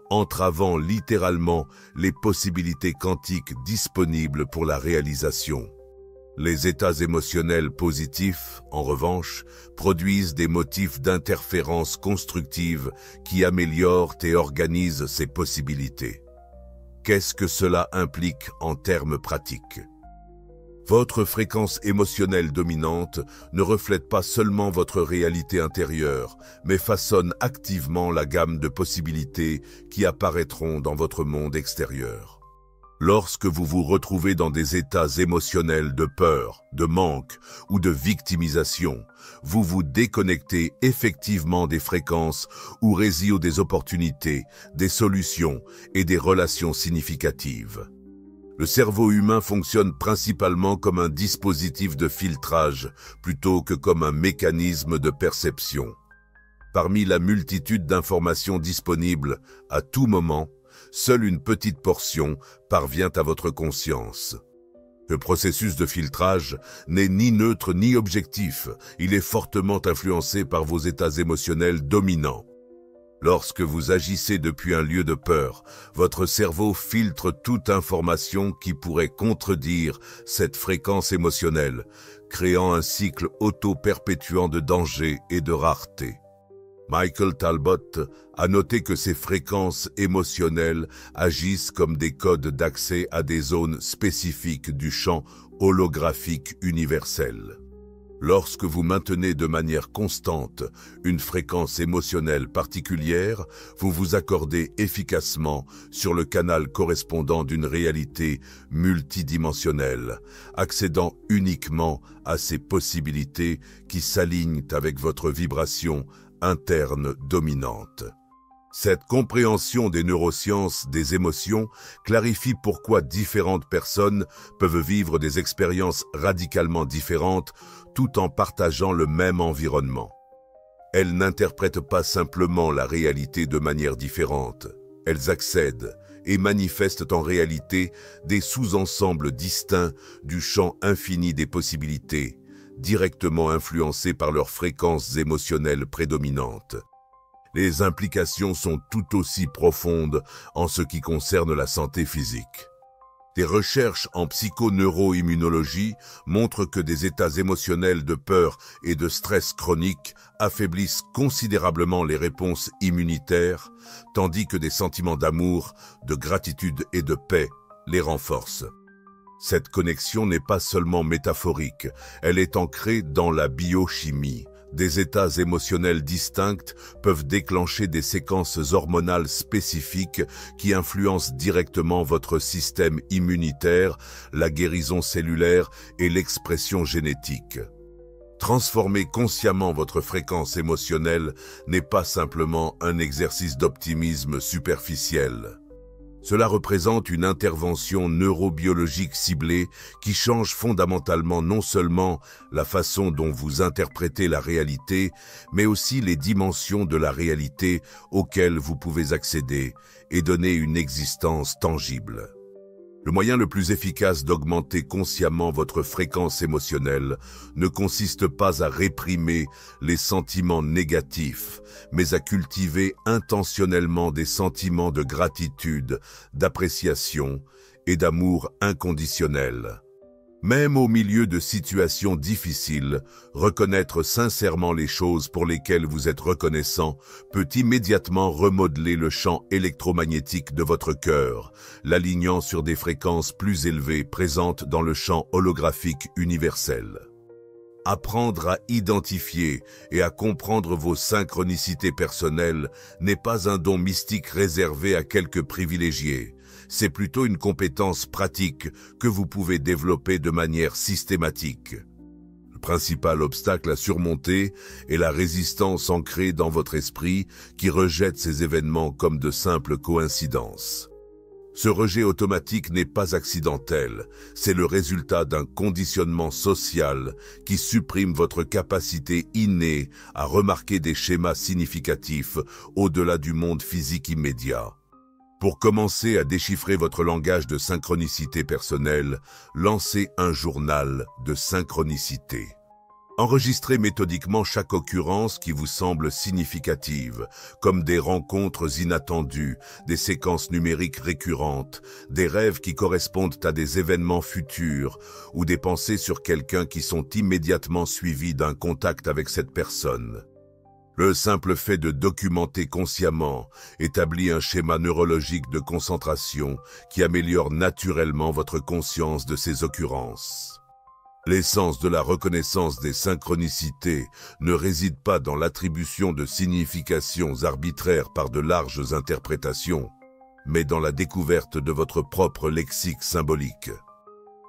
entravant littéralement les possibilités quantiques disponibles pour la réalisation. Les états émotionnels positifs, en revanche, produisent des motifs d'interférence constructive qui améliorent et organisent ces possibilités. Qu'est-ce que cela implique en termes pratiques ? Votre fréquence émotionnelle dominante ne reflète pas seulement votre réalité intérieure, mais façonne activement la gamme de possibilités qui apparaîtront dans votre monde extérieur. Lorsque vous vous retrouvez dans des états émotionnels de peur, de manque ou de victimisation, vous vous déconnectez effectivement des fréquences où résident des opportunités, des solutions et des relations significatives. Le cerveau humain fonctionne principalement comme un dispositif de filtrage plutôt que comme un mécanisme de perception. Parmi la multitude d'informations disponibles à tout moment, seule une petite portion parvient à votre conscience. Le processus de filtrage n'est ni neutre ni objectif, il est fortement influencé par vos états émotionnels dominants. Lorsque vous agissez depuis un lieu de peur, votre cerveau filtre toute information qui pourrait contredire cette fréquence émotionnelle, créant un cycle auto-perpétuant de danger et de rareté. Michael Talbot a noté que ces fréquences émotionnelles agissent comme des codes d'accès à des zones spécifiques du champ holographique universel. Lorsque vous maintenez de manière constante une fréquence émotionnelle particulière, vous vous accordez efficacement sur le canal correspondant d'une réalité multidimensionnelle, accédant uniquement à ces possibilités qui s'alignent avec votre vibration interne dominante. Cette compréhension des neurosciences des émotions clarifie pourquoi différentes personnes peuvent vivre des expériences radicalement différentes tout en partageant le même environnement. Elles n'interprètent pas simplement la réalité de manière différente. Elles accèdent et manifestent en réalité des sous-ensembles distincts du champ infini des possibilités, directement influencés par leurs fréquences émotionnelles prédominantes. Les implications sont tout aussi profondes en ce qui concerne la santé physique. Des recherches en psychoneuroimmunologie montrent que des états émotionnels de peur et de stress chronique affaiblissent considérablement les réponses immunitaires, tandis que des sentiments d'amour, de gratitude et de paix les renforcent. Cette connexion n'est pas seulement métaphorique, elle est ancrée dans la biochimie. Des états émotionnels distincts peuvent déclencher des séquences hormonales spécifiques qui influencent directement votre système immunitaire, la guérison cellulaire et l'expression génétique. Transformer consciemment votre fréquence émotionnelle n'est pas simplement un exercice d'optimisme superficiel. Cela représente une intervention neurobiologique ciblée qui change fondamentalement non seulement la façon dont vous interprétez la réalité, mais aussi les dimensions de la réalité auxquelles vous pouvez accéder et donner une existence tangible. Le moyen le plus efficace d'augmenter consciemment votre fréquence émotionnelle ne consiste pas à réprimer les sentiments négatifs, mais à cultiver intentionnellement des sentiments de gratitude, d'appréciation et d'amour inconditionnel. Même au milieu de situations difficiles, reconnaître sincèrement les choses pour lesquelles vous êtes reconnaissant peut immédiatement remodeler le champ électromagnétique de votre cœur, l'alignant sur des fréquences plus élevées présentes dans le champ holographique universel. Apprendre à identifier et à comprendre vos synchronicités personnelles n'est pas un don mystique réservé à quelques privilégiés. C'est plutôt une compétence pratique que vous pouvez développer de manière systématique. Le principal obstacle à surmonter est la résistance ancrée dans votre esprit qui rejette ces événements comme de simples coïncidences. Ce rejet automatique n'est pas accidentel, c'est le résultat d'un conditionnement social qui supprime votre capacité innée à remarquer des schémas significatifs au-delà du monde physique immédiat. Pour commencer à déchiffrer votre langage de synchronicité personnelle, lancez un journal de synchronicité. Enregistrez méthodiquement chaque occurrence qui vous semble significative, comme des rencontres inattendues, des séquences numériques récurrentes, des rêves qui correspondent à des événements futurs ou des pensées sur quelqu'un qui sont immédiatement suivies d'un contact avec cette personne. Le simple fait de documenter consciemment établit un schéma neurologique de concentration qui améliore naturellement votre conscience de ces occurrences. L'essence de la reconnaissance des synchronicités ne réside pas dans l'attribution de significations arbitraires par de larges interprétations, mais dans la découverte de votre propre lexique symbolique.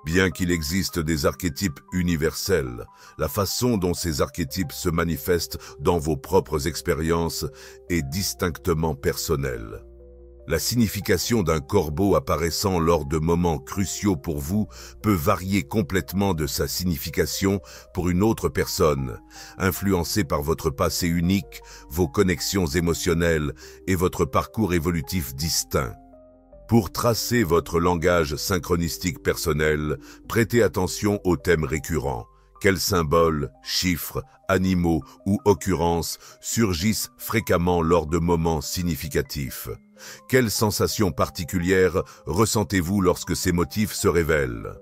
Bien qu'il existe des archétypes universels, la façon dont ces archétypes se manifestent dans vos propres expériences est distinctement personnelle. La signification d'un corbeau apparaissant lors de moments cruciaux pour vous peut varier complètement de sa signification pour une autre personne, influencée par votre passé unique, vos connexions émotionnelles et votre parcours évolutif distinct. Pour tracer votre langage synchronistique personnel, prêtez attention aux thèmes récurrents. Quels symboles, chiffres, animaux ou occurrences surgissent fréquemment lors de moments significatifs? Quelles sensations particulières ressentez-vous lorsque ces motifs se révèlent?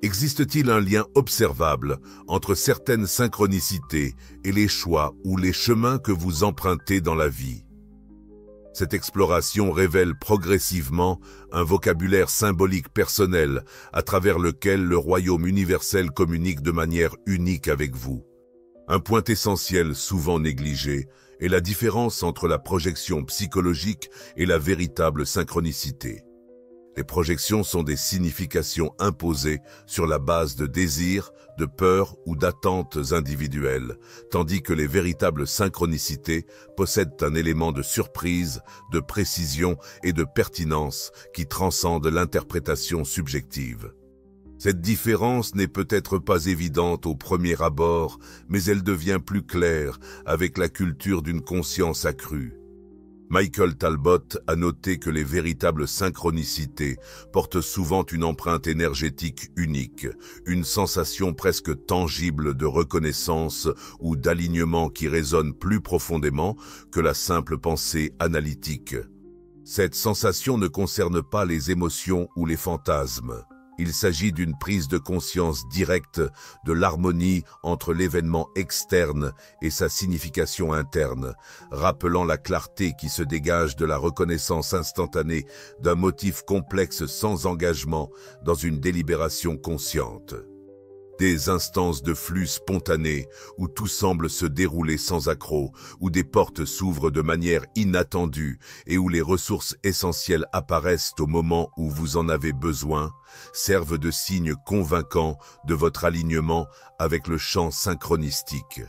Existe-t-il un lien observable entre certaines synchronicités et les choix ou les chemins que vous empruntez dans la vie? Cette exploration révèle progressivement un vocabulaire symbolique personnel à travers lequel le royaume universel communique de manière unique avec vous. Un point essentiel souvent négligé est la différence entre la projection psychologique et la véritable synchronicité. Les projections sont des significations imposées sur la base de désirs, de peurs ou d'attentes individuelles, tandis que les véritables synchronicités possèdent un élément de surprise, de précision et de pertinence qui transcende l'interprétation subjective. Cette différence n'est peut-être pas évidente au premier abord, mais elle devient plus claire avec la culture d'une conscience accrue. Michael Talbot a noté que les véritables synchronicités portent souvent une empreinte énergétique unique, une sensation presque tangible de reconnaissance ou d'alignement qui résonne plus profondément que la simple pensée analytique. Cette sensation ne concerne pas les émotions ou les fantasmes. Il s'agit d'une prise de conscience directe de l'harmonie entre l'événement externe et sa signification interne, rappelant la clarté qui se dégage de la reconnaissance instantanée d'un motif complexe sans engagement dans une délibération consciente. Des instances de flux spontané où tout semble se dérouler sans accroc, où des portes s'ouvrent de manière inattendue et où les ressources essentielles apparaissent au moment où vous en avez besoin, servent de signes convaincants de votre alignement avec le champ synchronistique.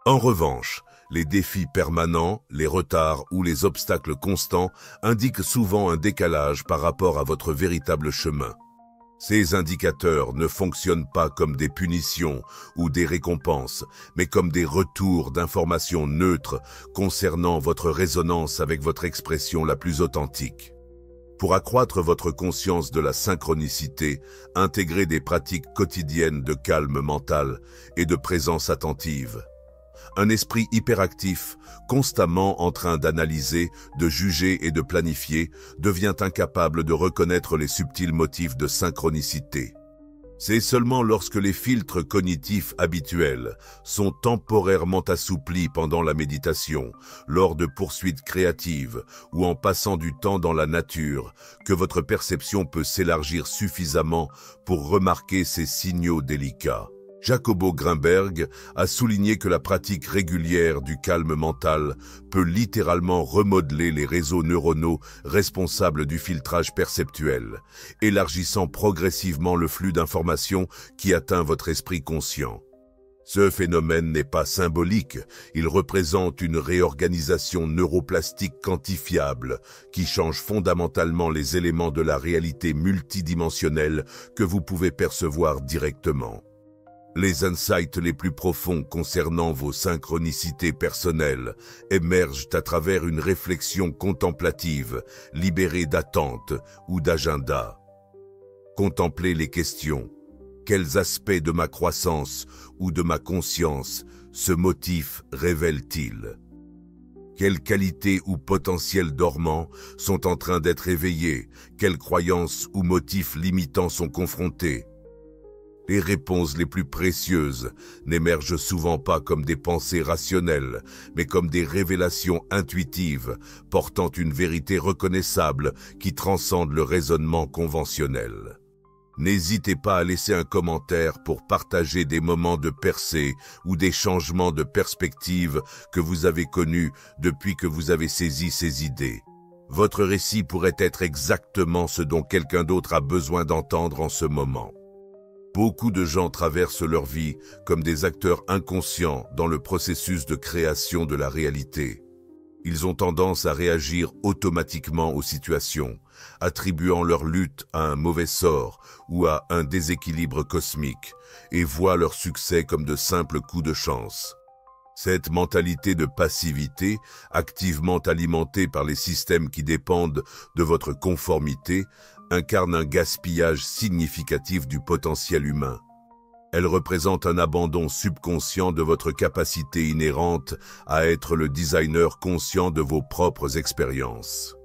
En revanche, les défis permanents, les retards ou les obstacles constants indiquent souvent un décalage par rapport à votre véritable chemin. Ces indicateurs ne fonctionnent pas comme des punitions ou des récompenses, mais comme des retours d'informations neutres concernant votre résonance avec votre expression la plus authentique. Pour accroître votre conscience de la synchronicité, intégrez des pratiques quotidiennes de calme mental et de présence attentive. Un esprit hyperactif, constamment en train d'analyser, de juger et de planifier, devient incapable de reconnaître les subtils motifs de synchronicité. C'est seulement lorsque les filtres cognitifs habituels sont temporairement assouplis pendant la méditation, lors de poursuites créatives ou en passant du temps dans la nature, que votre perception peut s'élargir suffisamment pour remarquer ces signaux délicats. Jacobo Grinberg a souligné que la pratique régulière du calme mental peut littéralement remodeler les réseaux neuronaux responsables du filtrage perceptuel, élargissant progressivement le flux d'informations qui atteint votre esprit conscient. Ce phénomène n'est pas symbolique, il représente une réorganisation neuroplastique quantifiable qui change fondamentalement les éléments de la réalité multidimensionnelle que vous pouvez percevoir directement. Les insights les plus profonds concernant vos synchronicités personnelles émergent à travers une réflexion contemplative, libérée d'attentes ou d'agenda. Contemplez les questions. Quels aspects de ma croissance ou de ma conscience ce motif révèle-t-il? Quelles qualités ou potentiels dormants sont en train d'être éveillés? Quelles croyances ou motifs limitants sont confrontés? Les réponses les plus précieuses n'émergent souvent pas comme des pensées rationnelles, mais comme des révélations intuitives, portant une vérité reconnaissable qui transcende le raisonnement conventionnel. N'hésitez pas à laisser un commentaire pour partager des moments de percée ou des changements de perspective que vous avez connus depuis que vous avez saisi ces idées. Votre récit pourrait être exactement ce dont quelqu'un d'autre a besoin d'entendre en ce moment. Beaucoup de gens traversent leur vie comme des acteurs inconscients dans le processus de création de la réalité. Ils ont tendance à réagir automatiquement aux situations, attribuant leur lutte à un mauvais sort ou à un déséquilibre cosmique, et voient leur succès comme de simples coups de chance. Cette mentalité de passivité, activement alimentée par les systèmes qui dépendent de votre conformité, incarne un gaspillage significatif du potentiel humain. Elle représente un abandon subconscient de votre capacité inhérente à être le designer conscient de vos propres expériences.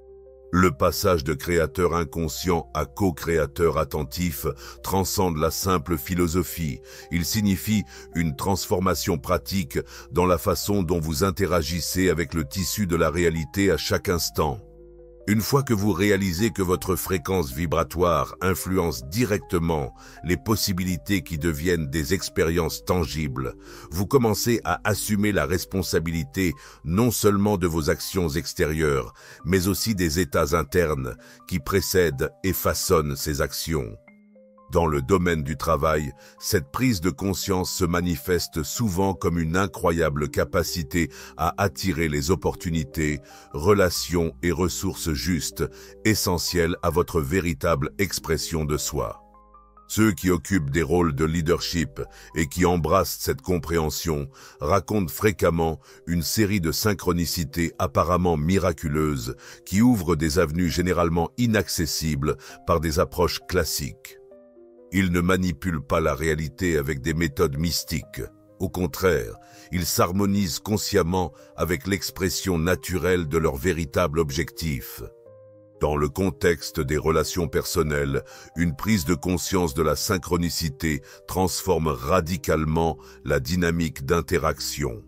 Le passage de créateur inconscient à co-créateur attentif transcende la simple philosophie. Il signifie une transformation pratique dans la façon dont vous interagissez avec le tissu de la réalité à chaque instant. Une fois que vous réalisez que votre fréquence vibratoire influence directement les possibilités qui deviennent des expériences tangibles, vous commencez à assumer la responsabilité non seulement de vos actions extérieures, mais aussi des états internes qui précèdent et façonnent ces actions. Dans le domaine du travail, cette prise de conscience se manifeste souvent comme une incroyable capacité à attirer les opportunités, relations et ressources justes, essentielles à votre véritable expression de soi. Ceux qui occupent des rôles de leadership et qui embrassent cette compréhension racontent fréquemment une série de synchronicités apparemment miraculeuses qui ouvrent des avenues généralement inaccessibles par des approches classiques. Ils ne manipulent pas la réalité avec des méthodes mystiques. Au contraire, ils s'harmonisent consciemment avec l'expression naturelle de leur véritable objectif. Dans le contexte des relations personnelles, une prise de conscience de la synchronicité transforme radicalement la dynamique d'interaction.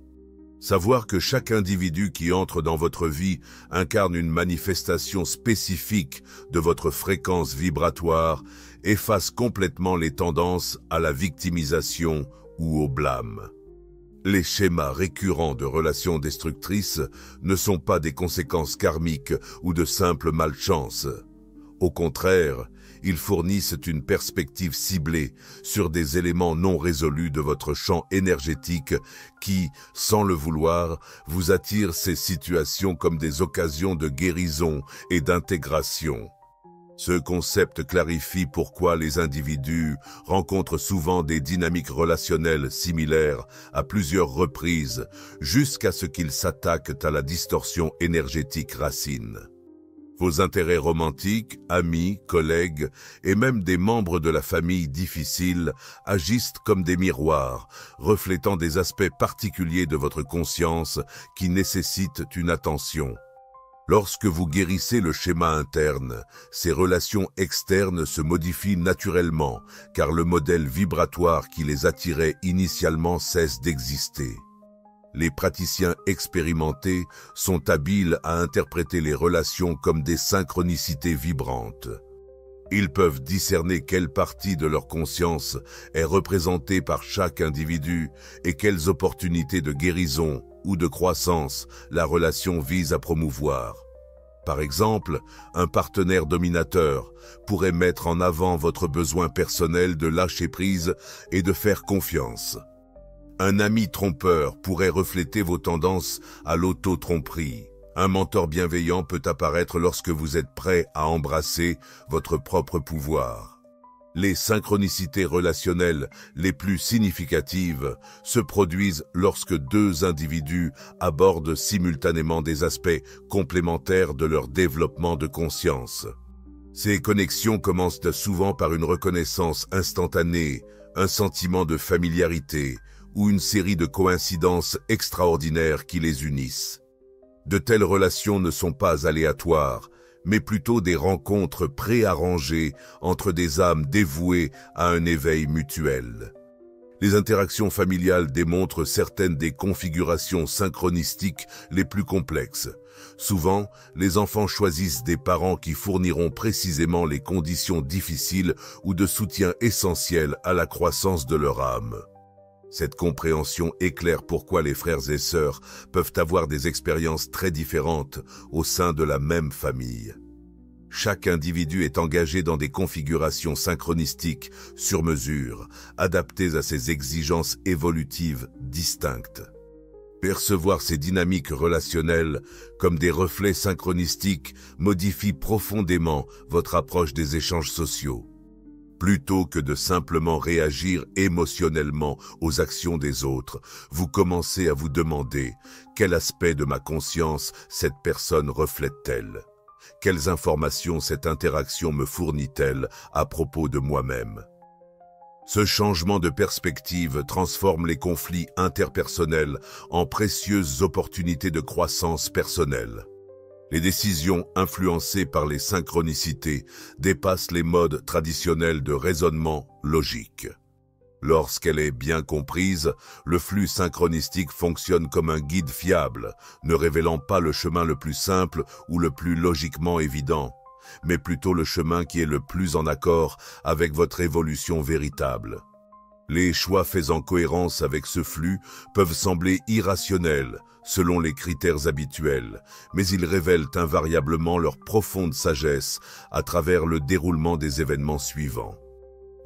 Savoir que chaque individu qui entre dans votre vie incarne une manifestation spécifique de votre fréquence vibratoire efface complètement les tendances à la victimisation ou au blâme. Les schémas récurrents de relations destructrices ne sont pas des conséquences karmiques ou de simples malchances. Au contraire, ils fournissent une perspective ciblée sur des éléments non résolus de votre champ énergétique qui, sans le vouloir, vous attirent ces situations comme des occasions de guérison et d'intégration. Ce concept clarifie pourquoi les individus rencontrent souvent des dynamiques relationnelles similaires à plusieurs reprises jusqu'à ce qu'ils s'attaquent à la distorsion énergétique racine. Vos intérêts romantiques, amis, collègues et même des membres de la famille difficiles agissent comme des miroirs, reflétant des aspects particuliers de votre conscience qui nécessitent une attention. Lorsque vous guérissez le schéma interne, ces relations externes se modifient naturellement, car le modèle vibratoire qui les attirait initialement cesse d'exister. Les praticiens expérimentés sont habiles à interpréter les relations comme des synchronicités vibrantes. Ils peuvent discerner quelle partie de leur conscience est représentée par chaque individu et quelles opportunités de guérison ou de croissance la relation vise à promouvoir. Par exemple, un partenaire dominateur pourrait mettre en avant votre besoin personnel de lâcher prise et de faire confiance. Un ami trompeur pourrait refléter vos tendances à l'auto-tromperie. Un mentor bienveillant peut apparaître lorsque vous êtes prêt à embrasser votre propre pouvoir. Les synchronicités relationnelles les plus significatives se produisent lorsque deux individus abordent simultanément des aspects complémentaires de leur développement de conscience. Ces connexions commencent souvent par une reconnaissance instantanée, un sentiment de familiarité ou une série de coïncidences extraordinaires qui les unissent. De telles relations ne sont pas aléatoires, mais plutôt des rencontres préarrangées entre des âmes dévouées à un éveil mutuel. Les interactions familiales démontrent certaines des configurations synchronistiques les plus complexes. Souvent, les enfants choisissent des parents qui fourniront précisément les conditions difficiles ou de soutien essentiels à la croissance de leur âme. Cette compréhension éclaire pourquoi les frères et sœurs peuvent avoir des expériences très différentes au sein de la même famille. Chaque individu est engagé dans des configurations synchronistiques sur mesure, adaptées à ses exigences évolutives distinctes. Percevoir ces dynamiques relationnelles comme des reflets synchronistiques modifie profondément votre approche des échanges sociaux. Plutôt que de simplement réagir émotionnellement aux actions des autres, vous commencez à vous demander quel aspect de ma conscience cette personne reflète-t-elle? Quelles informations cette interaction me fournit-elle à propos de moi-même? Ce changement de perspective transforme les conflits interpersonnels en précieuses opportunités de croissance personnelle. Les décisions influencées par les synchronicités dépassent les modes traditionnels de raisonnement logique. Lorsqu'elle est bien comprise, le flux synchronistique fonctionne comme un guide fiable, ne révélant pas le chemin le plus simple ou le plus logiquement évident, mais plutôt le chemin qui est le plus en accord avec votre évolution véritable. Les choix faits en cohérence avec ce flux peuvent sembler irrationnels selon les critères habituels, mais ils révèlent invariablement leur profonde sagesse à travers le déroulement des événements suivants.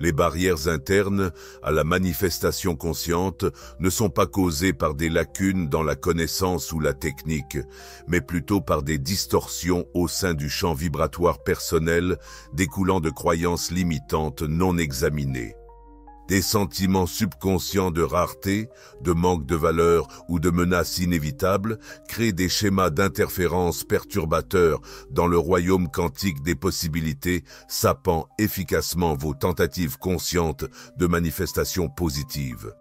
Les barrières internes à la manifestation consciente ne sont pas causées par des lacunes dans la connaissance ou la technique, mais plutôt par des distorsions au sein du champ vibratoire personnel découlant de croyances limitantes non examinées. Des sentiments subconscients de rareté, de manque de valeur ou de menaces inévitables créent des schémas d'interférence perturbateurs dans le royaume quantique des possibilités, sapant efficacement vos tentatives conscientes de manifestations positives.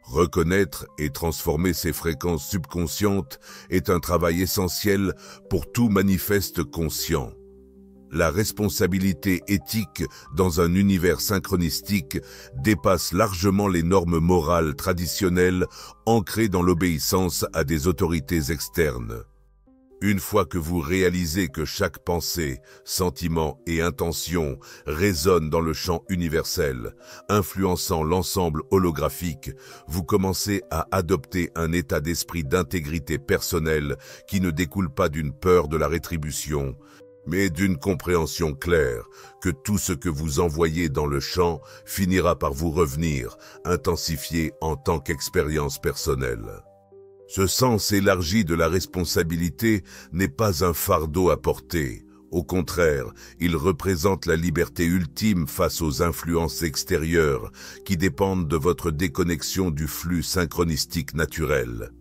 Reconnaître et transformer ces fréquences subconscientes est un travail essentiel pour tout manifeste conscient. La responsabilité éthique dans un univers synchronistique dépasse largement les normes morales traditionnelles ancrées dans l'obéissance à des autorités externes. Une fois que vous réalisez que chaque pensée, sentiment et intention résonnent dans le champ universel, influençant l'ensemble holographique, vous commencez à adopter un état d'esprit d'intégrité personnelle qui ne découle pas d'une peur de la rétribution, mais d'une compréhension claire que tout ce que vous envoyez dans le champ finira par vous revenir, intensifié en tant qu'expérience personnelle. Ce sens élargi de la responsabilité n'est pas un fardeau à porter. Au contraire, il représente la liberté ultime face aux influences extérieures qui dépendent de votre déconnexion du flux synchronistique naturel.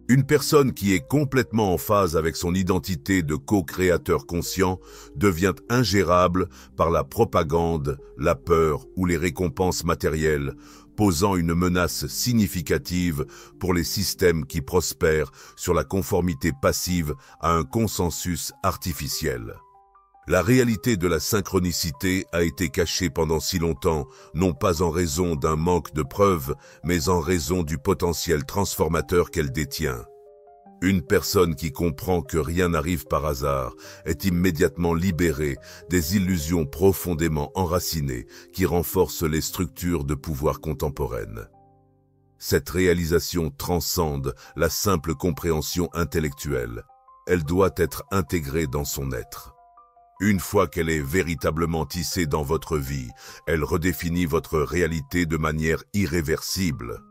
Une personne qui est complètement en phase avec son identité de co-créateur conscient devient ingérable par la propagande, la peur ou les récompenses matérielles, posant une menace significative pour les systèmes qui prospèrent sur la conformité passive à un consensus artificiel. La réalité de la synchronicité a été cachée pendant si longtemps, non pas en raison d'un manque de preuves, mais en raison du potentiel transformateur qu'elle détient. Une personne qui comprend que rien n'arrive par hasard est immédiatement libérée des illusions profondément enracinées qui renforcent les structures de pouvoir contemporaines. Cette réalisation transcende la simple compréhension intellectuelle. Elle doit être intégrée dans son être. Une fois qu'elle est véritablement tissée dans votre vie, elle redéfinit votre réalité de manière irréversible.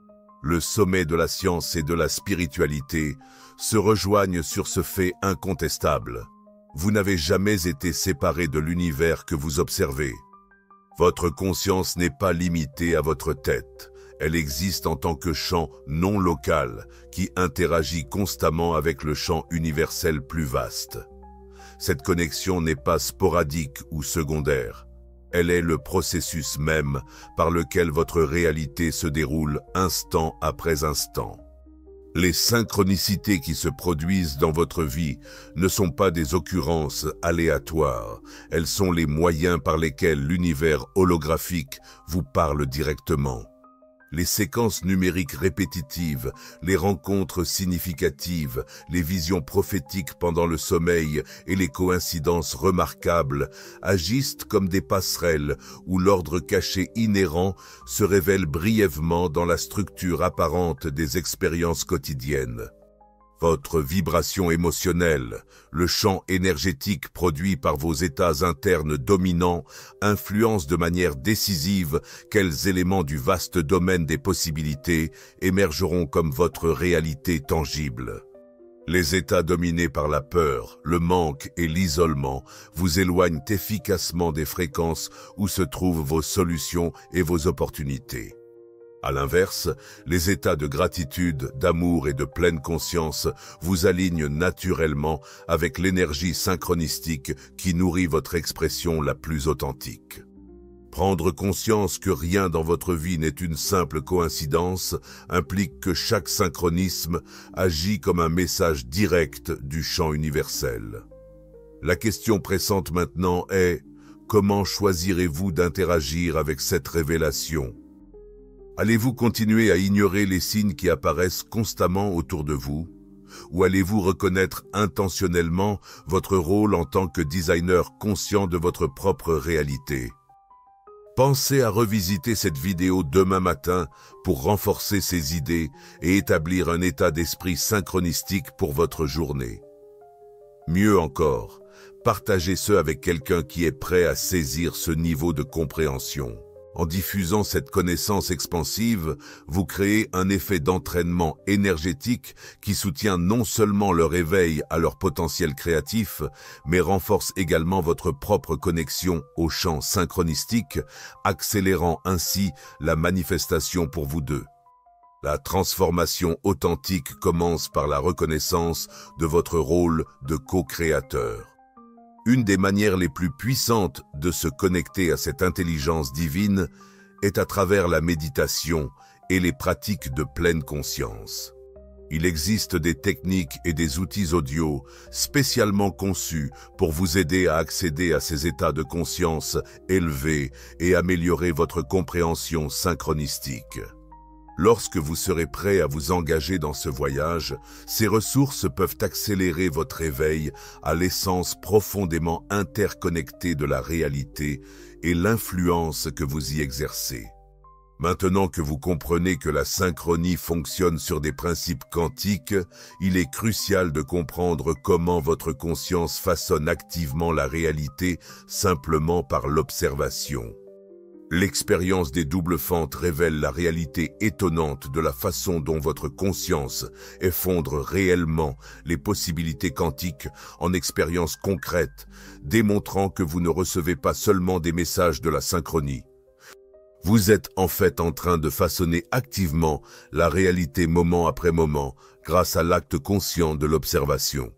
Le sommet de la science et de la spiritualité se rejoignent sur ce fait incontestable. Vous n'avez jamais été séparé de l'univers que vous observez. Votre conscience n'est pas limitée à votre tête. Elle existe en tant que champ non local qui interagit constamment avec le champ universel plus vaste. Cette connexion n'est pas sporadique ou secondaire. Elle est le processus même par lequel votre réalité se déroule instant après instant. Les synchronicités qui se produisent dans votre vie ne sont pas des occurrences aléatoires. Elles sont les moyens par lesquels l'univers holographique vous parle directement. Les séquences numériques répétitives, les rencontres significatives, les visions prophétiques pendant le sommeil et les coïncidences remarquables agissent comme des passerelles où l'ordre caché inhérent se révèle brièvement dans la structure apparente des expériences quotidiennes. Votre vibration émotionnelle, le champ énergétique produit par vos états internes dominants, influencent de manière décisive quels éléments du vaste domaine des possibilités émergeront comme votre réalité tangible. Les états dominés par la peur, le manque et l'isolement vous éloignent efficacement des fréquences où se trouvent vos solutions et vos opportunités. À l'inverse, les états de gratitude, d'amour et de pleine conscience vous alignent naturellement avec l'énergie synchronistique qui nourrit votre expression la plus authentique. Prendre conscience que rien dans votre vie n'est une simple coïncidence implique que chaque synchronisme agit comme un message direct du champ universel. La question pressante maintenant est: comment choisirez-vous d'interagir avec cette révélation ? Allez-vous continuer à ignorer les signes qui apparaissent constamment autour de vous? Ou allez-vous reconnaître intentionnellement votre rôle en tant que designer conscient de votre propre réalité? Pensez à revisiter cette vidéo demain matin pour renforcer ces idées et établir un état d'esprit synchronistique pour votre journée. Mieux encore, partagez-ce avec quelqu'un qui est prêt à saisir ce niveau de compréhension. En diffusant cette connaissance expansive, vous créez un effet d'entraînement énergétique qui soutient non seulement leur éveil à leur potentiel créatif, mais renforce également votre propre connexion au champ synchronistique, accélérant ainsi la manifestation pour vous deux. La transformation authentique commence par la reconnaissance de votre rôle de co-créateur. Une des manières les plus puissantes de se connecter à cette intelligence divine est à travers la méditation et les pratiques de pleine conscience. Il existe des techniques et des outils audio spécialement conçus pour vous aider à accéder à ces états de conscience élevés et améliorer votre compréhension synchronistique. Lorsque vous serez prêt à vous engager dans ce voyage, ces ressources peuvent accélérer votre éveil à l'essence profondément interconnectée de la réalité et l'influence que vous y exercez. Maintenant que vous comprenez que la synchronie fonctionne sur des principes quantiques, il est crucial de comprendre comment votre conscience façonne activement la réalité simplement par l'observation. L'expérience des doubles fentes révèle la réalité étonnante de la façon dont votre conscience effondre réellement les possibilités quantiques en expériences concrètes, démontrant que vous ne recevez pas seulement des messages de la synchronie. Vous êtes en fait en train de façonner activement la réalité moment après moment grâce à l'acte conscient de l'observation.